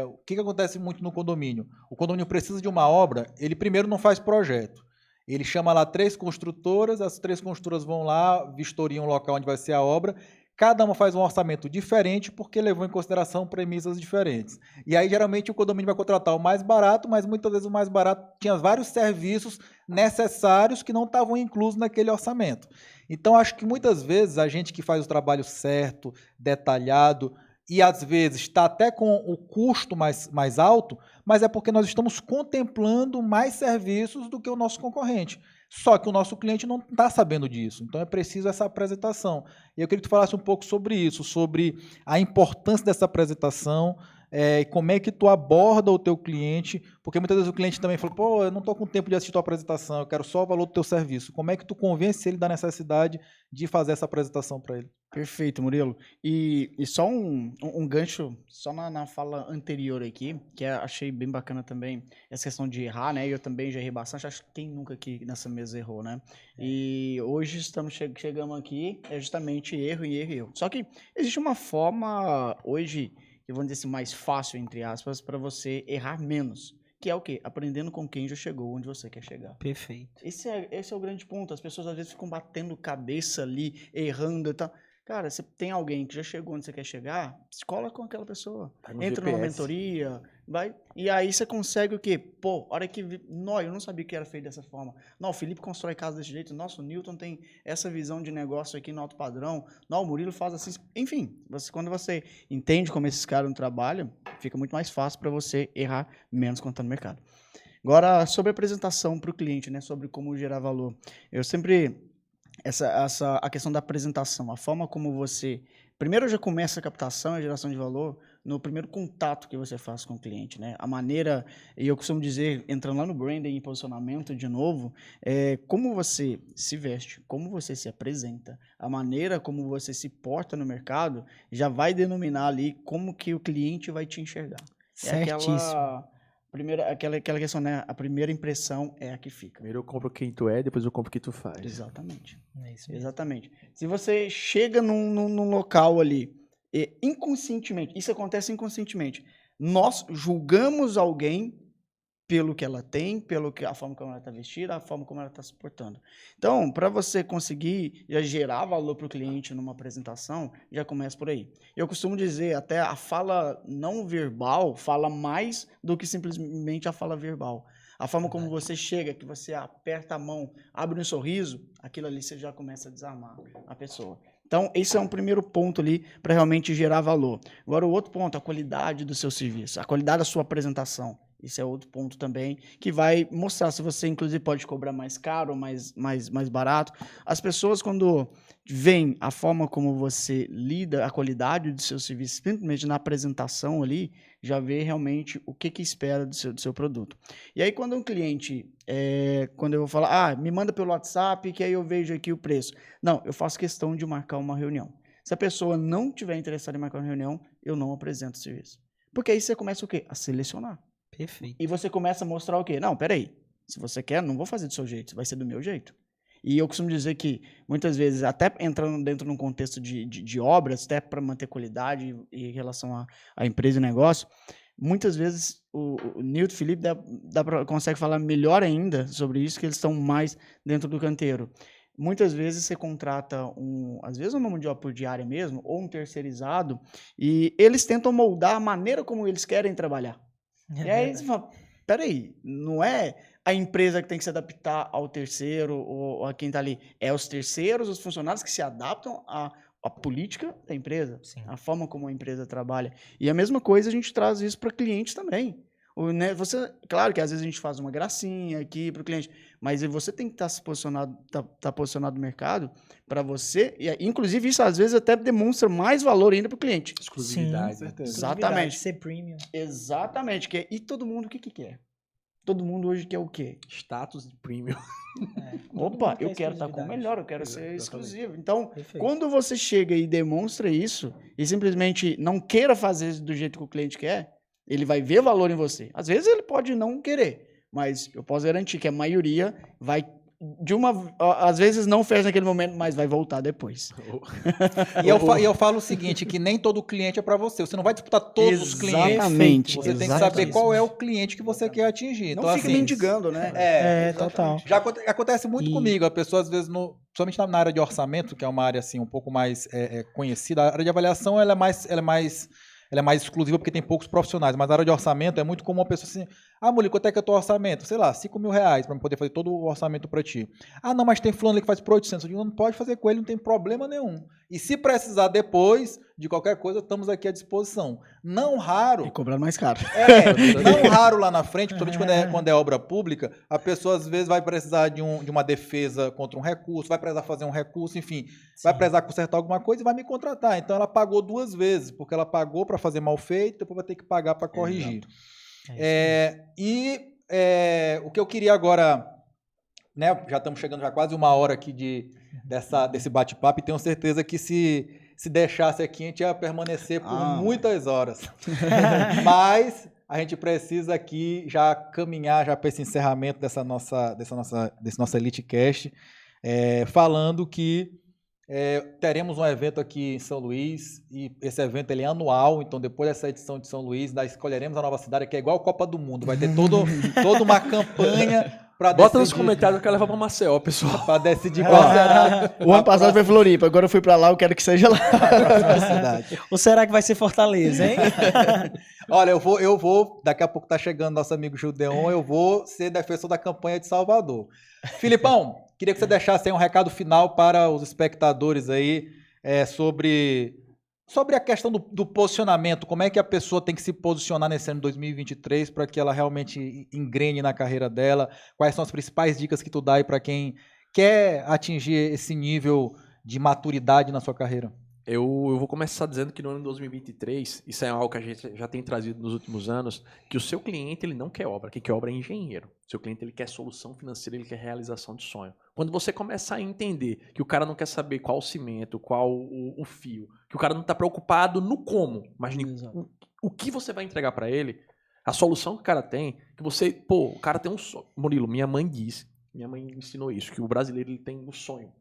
o que acontece muito no condomínio? O condomínio precisa de uma obra, ele primeiro não faz projeto. Ele chama lá 3 construtoras, as 3 construtoras vão lá, vistoriam o local onde vai ser a obra, cada uma faz um orçamento diferente porque levou em consideração premissas diferentes. E aí, geralmente, o condomínio vai contratar o mais barato, mas muitas vezes o mais barato tinha vários serviços necessários que não estavam inclusos naquele orçamento. Então, acho que muitas vezes a gente que faz o trabalho certo, detalhado, e às vezes está até com o custo mais alto, mas é porque nós estamos contemplando mais serviços do que o nosso concorrente. Só que o nosso cliente não está sabendo disso, então é preciso essa apresentação. E eu queria que tu falasse um pouco sobre isso, sobre a importância dessa apresentação, e como é que tu aborda o teu cliente, porque muitas vezes o cliente também fala, pô, eu não estou com tempo de assistir tua apresentação, eu quero só o valor do teu serviço. Como é que tu convence ele da necessidade de fazer essa apresentação para ele? Perfeito, Murilo. E só um gancho, só na fala anterior aqui, que achei bem bacana também, essa questão de errar, né? Eu também já errei bastante, acho que quem nunca aqui nessa mesa errou, né? E hoje chegamos aqui, é justamente erro. Só que existe uma forma hoje, eu vou dizer assim, mais fácil, entre aspas, para você errar menos. Que é o quê? Aprendendo com quem já chegou onde você quer chegar. Perfeito. Esse é o grande ponto. As pessoas às vezes ficam batendo cabeça ali, errando e tal. Cara, você tem alguém que já chegou onde você quer chegar, escola com aquela pessoa. Entra numa mentoria, vai. E aí você consegue o quê? Pô, hora que... Não, eu não sabia que era feito dessa forma. Não, o Felipe constrói casa desse jeito. Nossa, o Newton tem essa visão de negócio aqui no alto padrão. Não, o Murilo faz assim. Enfim, quando você entende como esses caras trabalham, fica muito mais fácil para você errar menos quanto no mercado. Agora, sobre a apresentação para o cliente, né? Sobre como gerar valor. Eu sempre... a questão da apresentação, a forma como você... Primeiro já começa a captação e a geração de valor no primeiro contato que você faz com o cliente, né? A maneira, e eu costumo dizer, entrando lá no branding e posicionamento de novo, como você se veste, como você se apresenta, a maneira como você se porta no mercado, já vai denominar ali como que o cliente vai te enxergar. Certíssimo. Aquela questão, né? A primeira impressão é a que fica. Primeiro eu compro quem tu é, depois eu compro o que tu faz. Exatamente. É isso mesmo. Exatamente. Se você chega num local ali, inconscientemente, isso acontece inconscientemente, nós julgamos alguém pelo que ela tem, a forma como ela está vestida, a forma como ela está se portando. Então, para você conseguir já gerar valor para o cliente numa apresentação, já começa por aí. Eu costumo dizer, até a fala não verbal fala mais do que simplesmente a fala verbal. A forma como você chega, que você aperta a mão, abre um sorriso, aquilo ali você já começa a desarmar a pessoa. Então, esse é um primeiro ponto ali para realmente gerar valor. Agora, o outro ponto, a qualidade do seu serviço, a qualidade da sua apresentação. Esse é outro ponto também que vai mostrar se você, inclusive, pode cobrar mais caro ou mais barato. As pessoas, quando veem a forma como você lida, a qualidade do seu serviço, simplesmente na apresentação ali, já vê realmente o que espera do seu produto. E aí, quando um cliente, quando eu vou falar, me manda pelo WhatsApp, que aí eu vejo aqui o preço. Não, eu faço questão de marcar uma reunião. Se a pessoa não tiver interessada em marcar uma reunião, eu não apresento o serviço. Porque aí você começa o quê? A selecionar. Perfeito. E você começa a mostrar o quê? Não, peraí. Se você quer, não vou fazer do seu jeito, vai ser do meu jeito. E eu costumo dizer que, muitas vezes, até entrando dentro de um contexto de obras, até para manter qualidade em relação à empresa e negócio, muitas vezes o Nilton e o Felipe consegue falar melhor ainda sobre isso, que eles estão mais dentro do canteiro. Muitas vezes você contrata às vezes uma mão de obra por diária mesmo, ou um terceirizado, e eles tentam moldar a maneira como eles querem trabalhar. E aí você fala, peraí, não é a empresa que tem que se adaptar ao terceiro ou a quem está ali. É os terceiros, os funcionários que se adaptam à política da empresa, Sim. a forma como a empresa trabalha. E a mesma coisa a gente traz isso para clientes também. Claro que às vezes a gente faz uma gracinha aqui para o cliente, mas você tem que estar se posicionado, tá posicionado no mercado para você, e inclusive isso às vezes até demonstra mais valor ainda para o cliente. Exclusividade. Sim, Certeza. Exatamente. Ser premium. Exatamente. E todo mundo o que quer? Todo mundo hoje quer o quê? Status de premium. Opa, mundo quer eu quero estar com o exclusividade. melhor, eu quero ser exclusivo. Então, Perfeito. quando você chega e demonstra isso, e simplesmente não queira fazer do jeito que o cliente quer, ele vai ver valor em você. Às vezes ele pode não querer, mas eu posso garantir que a maioria vai, às vezes não fez naquele momento, mas vai voltar depois. E eu falo o seguinte, que nem todo cliente é para você. Você não vai disputar todos os clientes. Exatamente. Você tem que saber qual é o cliente que você quer atingir. Não Então, fica assim, mendigando, né? Total. Já acontece muito comigo. A pessoa, às vezes, somente na área de orçamento, que é uma área assim, um pouco mais conhecida, a área de avaliação ela é mais exclusiva porque tem poucos profissionais, mas na área de orçamento é muito comum a pessoa assim, Murilo, quanto é que é o teu orçamento? Sei lá, R$5.000 para poder fazer todo o orçamento para ti. Não, mas tem fulano ali que faz por 800. Eu digo, não pode fazer com ele, não tem problema nenhum. E se precisar depois de qualquer coisa, estamos aqui à disposição. Não raro... E cobrar mais caro. Não raro lá na frente, principalmente quando é obra pública, a pessoa às vezes vai precisar de uma defesa contra um recurso, vai precisar fazer um recurso, enfim, vai precisar consertar alguma coisa e vai me contratar. Então ela pagou 2 vezes, porque ela pagou para fazer mal feito, depois vai ter que pagar para corrigir. O que eu queria agora, né, já estamos chegando já quase 1 hora aqui desse bate-papo, e tenho certeza que se deixasse aqui, a gente ia permanecer por muitas horas. Mas a gente precisa aqui já caminhar já para esse encerramento desse nosso EliteCast, falando que teremos um evento aqui em São Luís, e esse evento ele é anual, então depois dessa edição de São Luís, nós escolheremos a nova cidade, que é igual a Copa do Mundo, vai ter toda uma campanha para decidir. Bota nos comentários que eu quero levar para Maceió, pessoal. Para decidir qual será. O ano passado foi Floripa, agora eu fui para lá, eu quero que seja lá. Cidade. Ou será que vai ser Fortaleza, hein? Olha, eu vou, daqui a pouco tá chegando nosso amigo Judeon, eu vou ser defensor da campanha de Salvador. Filipão, queria que você deixasse aí um recado final para os espectadores aí sobre a questão do posicionamento, como é que a pessoa tem que se posicionar nesse ano de 2023 para que ela realmente engrene na carreira dela, quais são as principais dicas que tu dá aí para quem quer atingir esse nível de maturidade na sua carreira? Eu vou começar dizendo que no ano de 2023, isso é algo que a gente já tem trazido nos últimos anos, que o seu cliente ele não quer obra, quem quer obra é engenheiro. O seu cliente ele quer solução financeira, ele quer realização de sonho. Quando você começar a entender que o cara não quer saber qual o cimento, qual o fio, que o cara não está preocupado no como, mas o que você vai entregar para ele, a solução que o cara tem, que você, pô, o cara tem um sonho. Murilo, minha mãe me ensinou isso, que o brasileiro ele tem um sonho.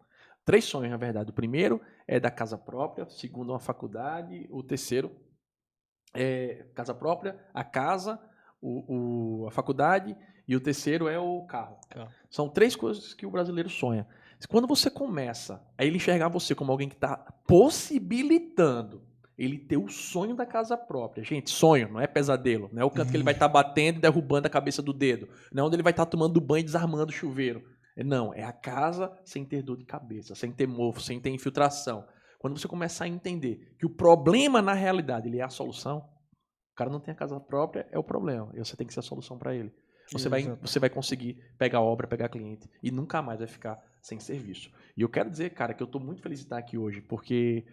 3 sonhos, na verdade. O primeiro é da casa própria, o segundo uma faculdade, o terceiro é casa própria, a casa, a faculdade e o terceiro é o carro. São 3 coisas que o brasileiro sonha. Quando você começa a ele enxergar você como alguém que está possibilitando ele ter o sonho da casa própria. Gente, sonho, não é pesadelo. Não é o canto que ele vai estar batendo e derrubando a cabeça do dedo. Não é onde ele vai estar tomando banho e desarmando o chuveiro. Não, é a casa sem ter dor de cabeça, sem ter mofo, sem ter infiltração. Quando você começar a entender que o problema, na realidade, ele é a solução, o cara não tem a casa própria, é o problema. E você tem que ser a solução para ele. Você vai conseguir pegar obra, pegar cliente e nunca mais vai ficar sem serviço. E eu quero dizer, cara, que eu estou muito feliz de estar aqui hoje, porque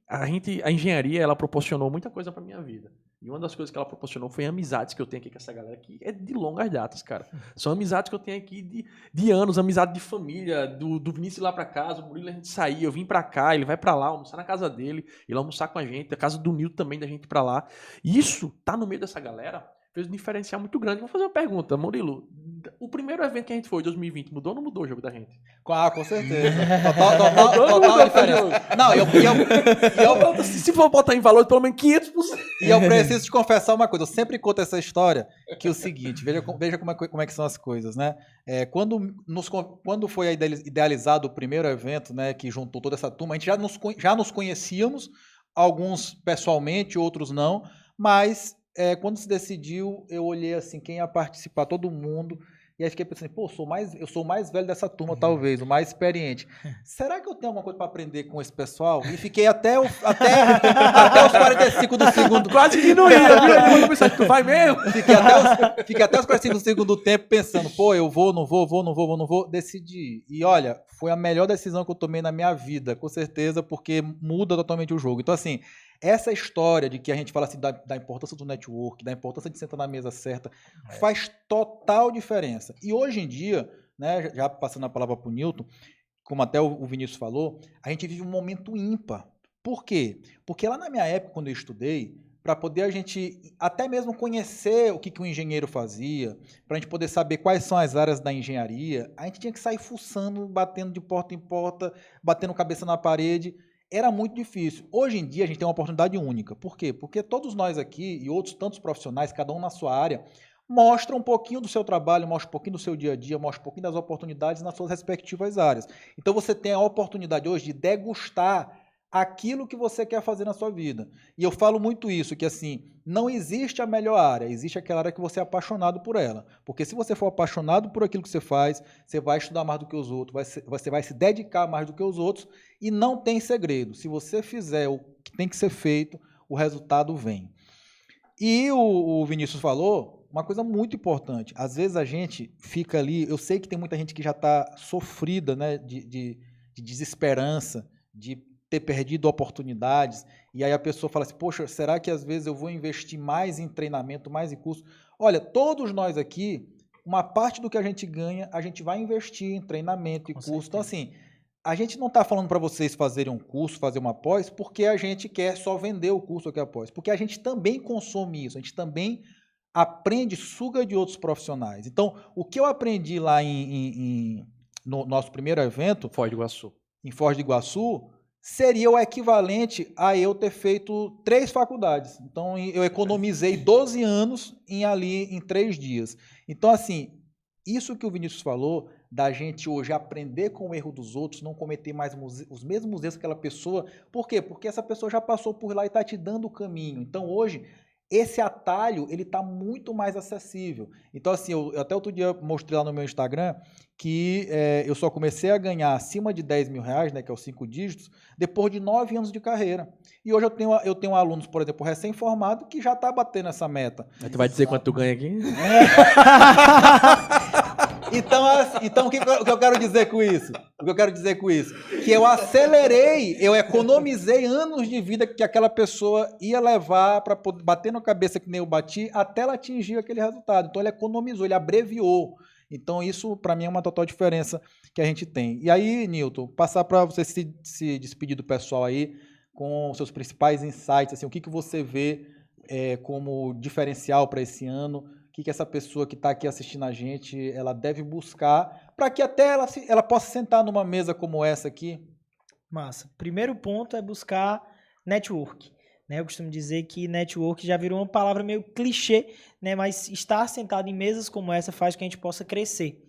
a engenharia ela proporcionou muita coisa para minha vida. E uma das coisas que ela proporcionou foi amizades que eu tenho aqui com essa galera que é de longas datas, cara. São amizades que eu tenho aqui de anos, amizade de família, do Vinícius ir lá pra casa, o Murilo a gente sair, eu vim pra cá, ele vai pra lá, almoçar na casa dele, ele almoçar com a gente, a casa do Nil também da gente ir pra lá. E isso tá no meio dessa galera, fez um diferencial muito grande. Vou fazer uma pergunta, Murilo. O primeiro evento que a gente foi, 2020, mudou ou não mudou o jogo da gente? Com certeza. Total diferença. Não, se for botar em valor, pelo menos 500%. E eu preciso te confessar uma coisa. Eu sempre conto essa história, que é o seguinte, veja como é que são as coisas, né? Quando foi idealizado o primeiro evento, né, que juntou toda essa turma, a gente já nos conhecíamos, alguns pessoalmente, outros não, mas quando se decidiu, eu olhei assim, quem ia participar, todo mundo, e aí fiquei pensando, pô, eu sou o mais velho dessa turma, talvez, o mais experiente. Será que eu tenho alguma coisa para aprender com esse pessoal? E fiquei até os 45 do segundo. Quase que não ia, viu? Eu pensei, tu vai mesmo? Fiquei até os 45 do segundo tempo pensando, pô, eu vou, não vou, decidi. E olha, foi a melhor decisão que eu tomei na minha vida, com certeza, porque muda totalmente o jogo. Então, assim, essa história de que a gente fala assim da importância do network, da importância de sentar na mesa certa, faz total diferença. E hoje em dia, né, já passando a palavra para o Nilton, como até o Vinícius falou, a gente vive um momento ímpar. Por quê? Porque lá na minha época, quando eu estudei, para poder a gente até mesmo conhecer o que um engenheiro fazia, para a gente poder saber quais são as áreas da engenharia, a gente tinha que sair fuçando, batendo de porta em porta, batendo cabeça na parede. Era muito difícil. Hoje em dia a gente tem uma oportunidade única. Por quê? Porque todos nós aqui e outros tantos profissionais, cada um na sua área, mostram um pouquinho do seu trabalho, mostram um pouquinho do seu dia a dia, mostram um pouquinho das oportunidades nas suas respectivas áreas. Então você tem a oportunidade hoje de degustar aquilo que você quer fazer na sua vida. E eu falo muito isso, que assim, não existe a melhor área, existe aquela área que você é apaixonado por ela. Porque se você for apaixonado por aquilo que você faz, você vai estudar mais do que os outros, você vai se dedicar mais do que os outros, e não tem segredo. Se você fizer o que tem que ser feito, o resultado vem. E o Vinícius falou uma coisa muito importante. Às vezes a gente fica ali, eu sei que tem muita gente que já está sofrida, né, de desesperança, de ter perdido oportunidades, e aí a pessoa fala assim, poxa, será que às vezes eu vou investir mais em treinamento, mais em curso? Olha, todos nós aqui, uma parte do que a gente ganha, a gente vai investir em treinamento e curso. Então, assim, a gente não está falando para vocês fazerem um curso, fazer uma pós, porque a gente quer só vender o curso aqui após, porque a gente também consome isso, a gente também aprende, suga de outros profissionais. Então, o que eu aprendi lá no nosso primeiro evento, em Foz do Iguaçu, seria o equivalente a eu ter feito 3 faculdades. Então, eu economizei 12 anos em 3 dias. Então, assim, isso que o Vinícius falou, da gente hoje aprender com o erro dos outros, não cometer mais os mesmos erros que aquela pessoa. Por quê? Porque essa pessoa já passou por lá e está te dando o caminho. Então, hoje, esse atalho, ele está muito mais acessível. Então, assim, eu até outro dia mostrei lá no meu Instagram que eu só comecei a ganhar acima de 10 mil reais, né, que é os 5 dígitos, depois de 9 anos de carreira. E hoje eu tenho alunos, por exemplo, recém-formado, que já está batendo essa meta. Mas tu vai dizer quanto tu ganha aqui? Então o que eu quero dizer com isso? O que eu quero dizer com isso? Que eu acelerei, eu economizei anos de vida que aquela pessoa ia levar para bater na cabeça que nem eu bati, até ela atingir aquele resultado. Então ele economizou, ele abreviou. Então isso para mim é uma total diferença que a gente tem. E aí, Newton, passar para você se despedir do pessoal aí com os seus principais insights, assim, o que você vê como diferencial para esse ano, o que essa pessoa que está aqui assistindo a gente, ela deve buscar para que até ela possa sentar numa mesa como essa aqui. Massa. Primeiro ponto é buscar network. Né? Eu costumo dizer que network já virou uma palavra meio clichê, né? Mas estar sentado em mesas como essa faz com que a gente possa crescer.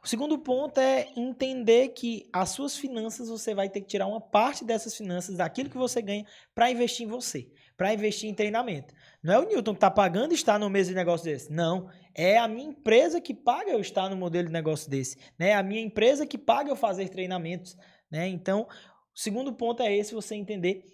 O segundo ponto é entender que as suas finanças, você vai ter que tirar uma parte dessas finanças, daquilo que você ganha, para investir em você, para investir em treinamento. Não é o Newton que está pagando estar no mesmo negócio desse. Não. É a minha empresa que paga eu estar no modelo de negócio desse. Né? É a minha empresa que paga eu fazer treinamentos. Né? Então, o segundo ponto é esse, você entender.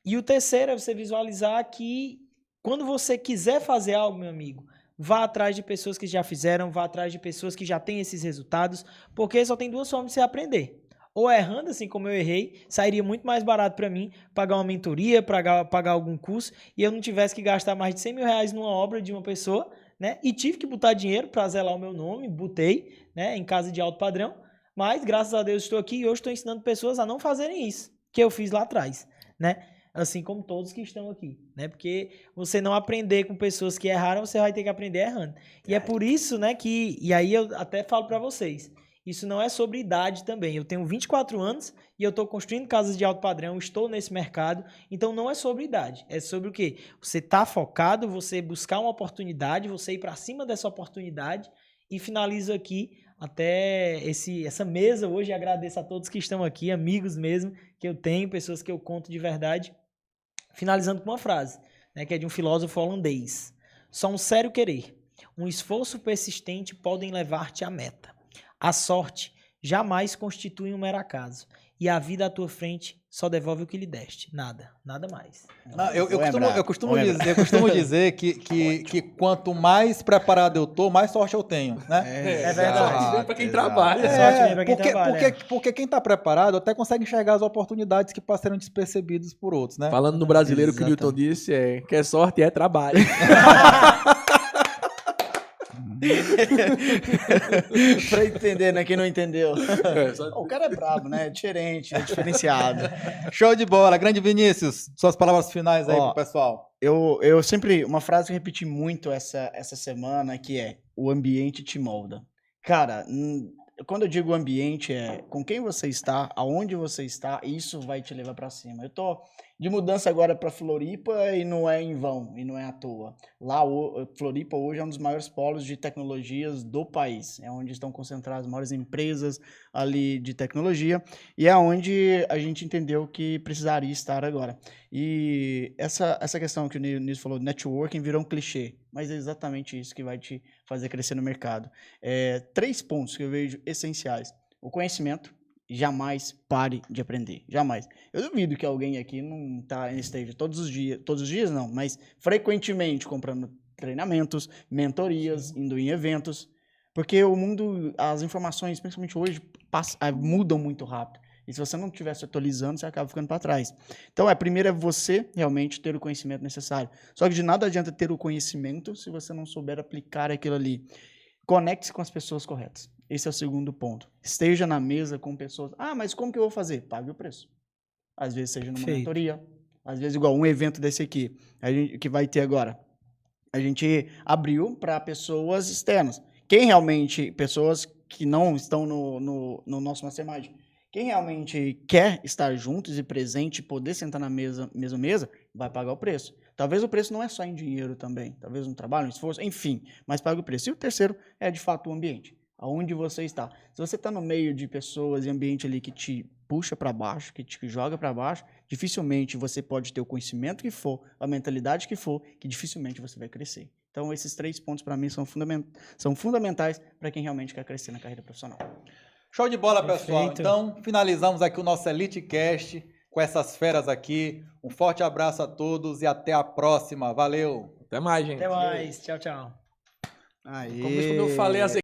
E o terceiro é você visualizar que quando você quiser fazer algo, meu amigo, vá atrás de pessoas que já fizeram, vá atrás de pessoas que já têm esses resultados, porque só tem duas formas de você aprender. Ou errando, assim como eu errei, sairia muito mais barato para mim pagar uma mentoria, pagar algum curso, e eu não tivesse que gastar mais de 100 mil reais numa obra de uma pessoa, né? E tive que botar dinheiro para zelar o meu nome, botei, né? Em casa de alto padrão, mas graças a Deus estou aqui e hoje estou ensinando pessoas a não fazerem isso, que eu fiz lá atrás, né? Assim como todos que estão aqui, né? Porque você não aprender com pessoas que erraram, você vai ter que aprender errando. E é por isso, né, que... E aí eu até falo para vocês, isso não é sobre idade também. Eu tenho 24 anos e eu estou construindo casas de alto padrão, estou nesse mercado, então não é sobre idade. É sobre o quê? Você tá focado, você buscar uma oportunidade, você ir para cima dessa oportunidade e finalizo aqui até essa mesa hoje. Agradeço a todos que estão aqui, amigos mesmo que eu tenho, pessoas que eu conto de verdade. Finalizando com uma frase, né, que é de um filósofo holandês. Só um sério querer, um esforço persistente podem levar-te à meta. A sorte jamais constitui um mero acaso. E a vida à tua frente só devolve o que lhe deste. Nada mais. Não, eu costumo dizer que quanto mais preparado eu tô, mais sorte eu tenho, né? É verdade. Sorte vem para quem trabalha. Sorte vem para quem trabalha. Porque quem tá preparado até consegue enxergar as oportunidades que passaram despercebidas por outros, né? Falando no brasileiro, o que o Newton disse é que é sorte é trabalho. Pra entender, né? Quem não entendeu. O cara é brabo, né? É diferente, é diferenciado. Show de bola. Grande Vinícius, suas palavras finais aí pro pessoal. Eu sempre... Uma frase que eu repeti muito essa semana, que é: o ambiente te molda. Cara, quando eu digo ambiente, é com quem você está, aonde você está, isso vai te levar pra cima. Eu tô de mudança agora para Floripa e não é em vão, e não é à toa. Lá, Floripa hoje é um dos maiores polos de tecnologias do país. É onde estão concentradas as maiores empresas ali de tecnologia e é onde a gente entendeu que precisaria estar agora. E essa questão que o Nilson falou, networking, virou um clichê, mas é exatamente isso que vai te fazer crescer no mercado. 3 pontos que eu vejo essenciais. O conhecimento. Jamais pare de aprender, jamais. Eu duvido que alguém aqui não está em stage todos os dias não, mas frequentemente comprando treinamentos, mentorias, indo em eventos, porque o mundo, as informações, principalmente hoje, mudam muito rápido. E se você não estiver se atualizando, você acaba ficando para trás. Então, primeiro é você realmente ter o conhecimento necessário. Só que de nada adianta ter o conhecimento se você não souber aplicar aquilo ali. Conecte-se com as pessoas corretas. Esse é o segundo ponto. Esteja na mesa com pessoas. Mas como que eu vou fazer? Pague o preço. Às vezes seja numa mentoria. Às vezes igual um evento desse aqui, que vai ter agora. A gente abriu para pessoas externas. Pessoas que não estão no nosso mastermind. Quem realmente quer estar juntos e presente, poder sentar na mesma mesa, vai pagar o preço. Talvez o preço não é só em dinheiro também. Talvez um trabalho, um esforço, enfim. Mas paga o preço. E o terceiro é, de fato, o ambiente. Aonde você está. Se você está no meio de pessoas e ambiente ali que te puxa para baixo, que te joga para baixo, dificilmente você pode ter o conhecimento que for, a mentalidade que for, que dificilmente você vai crescer. Então, esses 3 pontos, para mim, são fundamentais para quem realmente quer crescer na carreira profissional. Show de bola, pessoal. Perfeito. Então, finalizamos aqui o nosso EliteCast com essas feras aqui. Um forte abraço a todos e até a próxima. Valeu! Até mais, gente. Até mais. Tchau, tchau. Como eu falei, as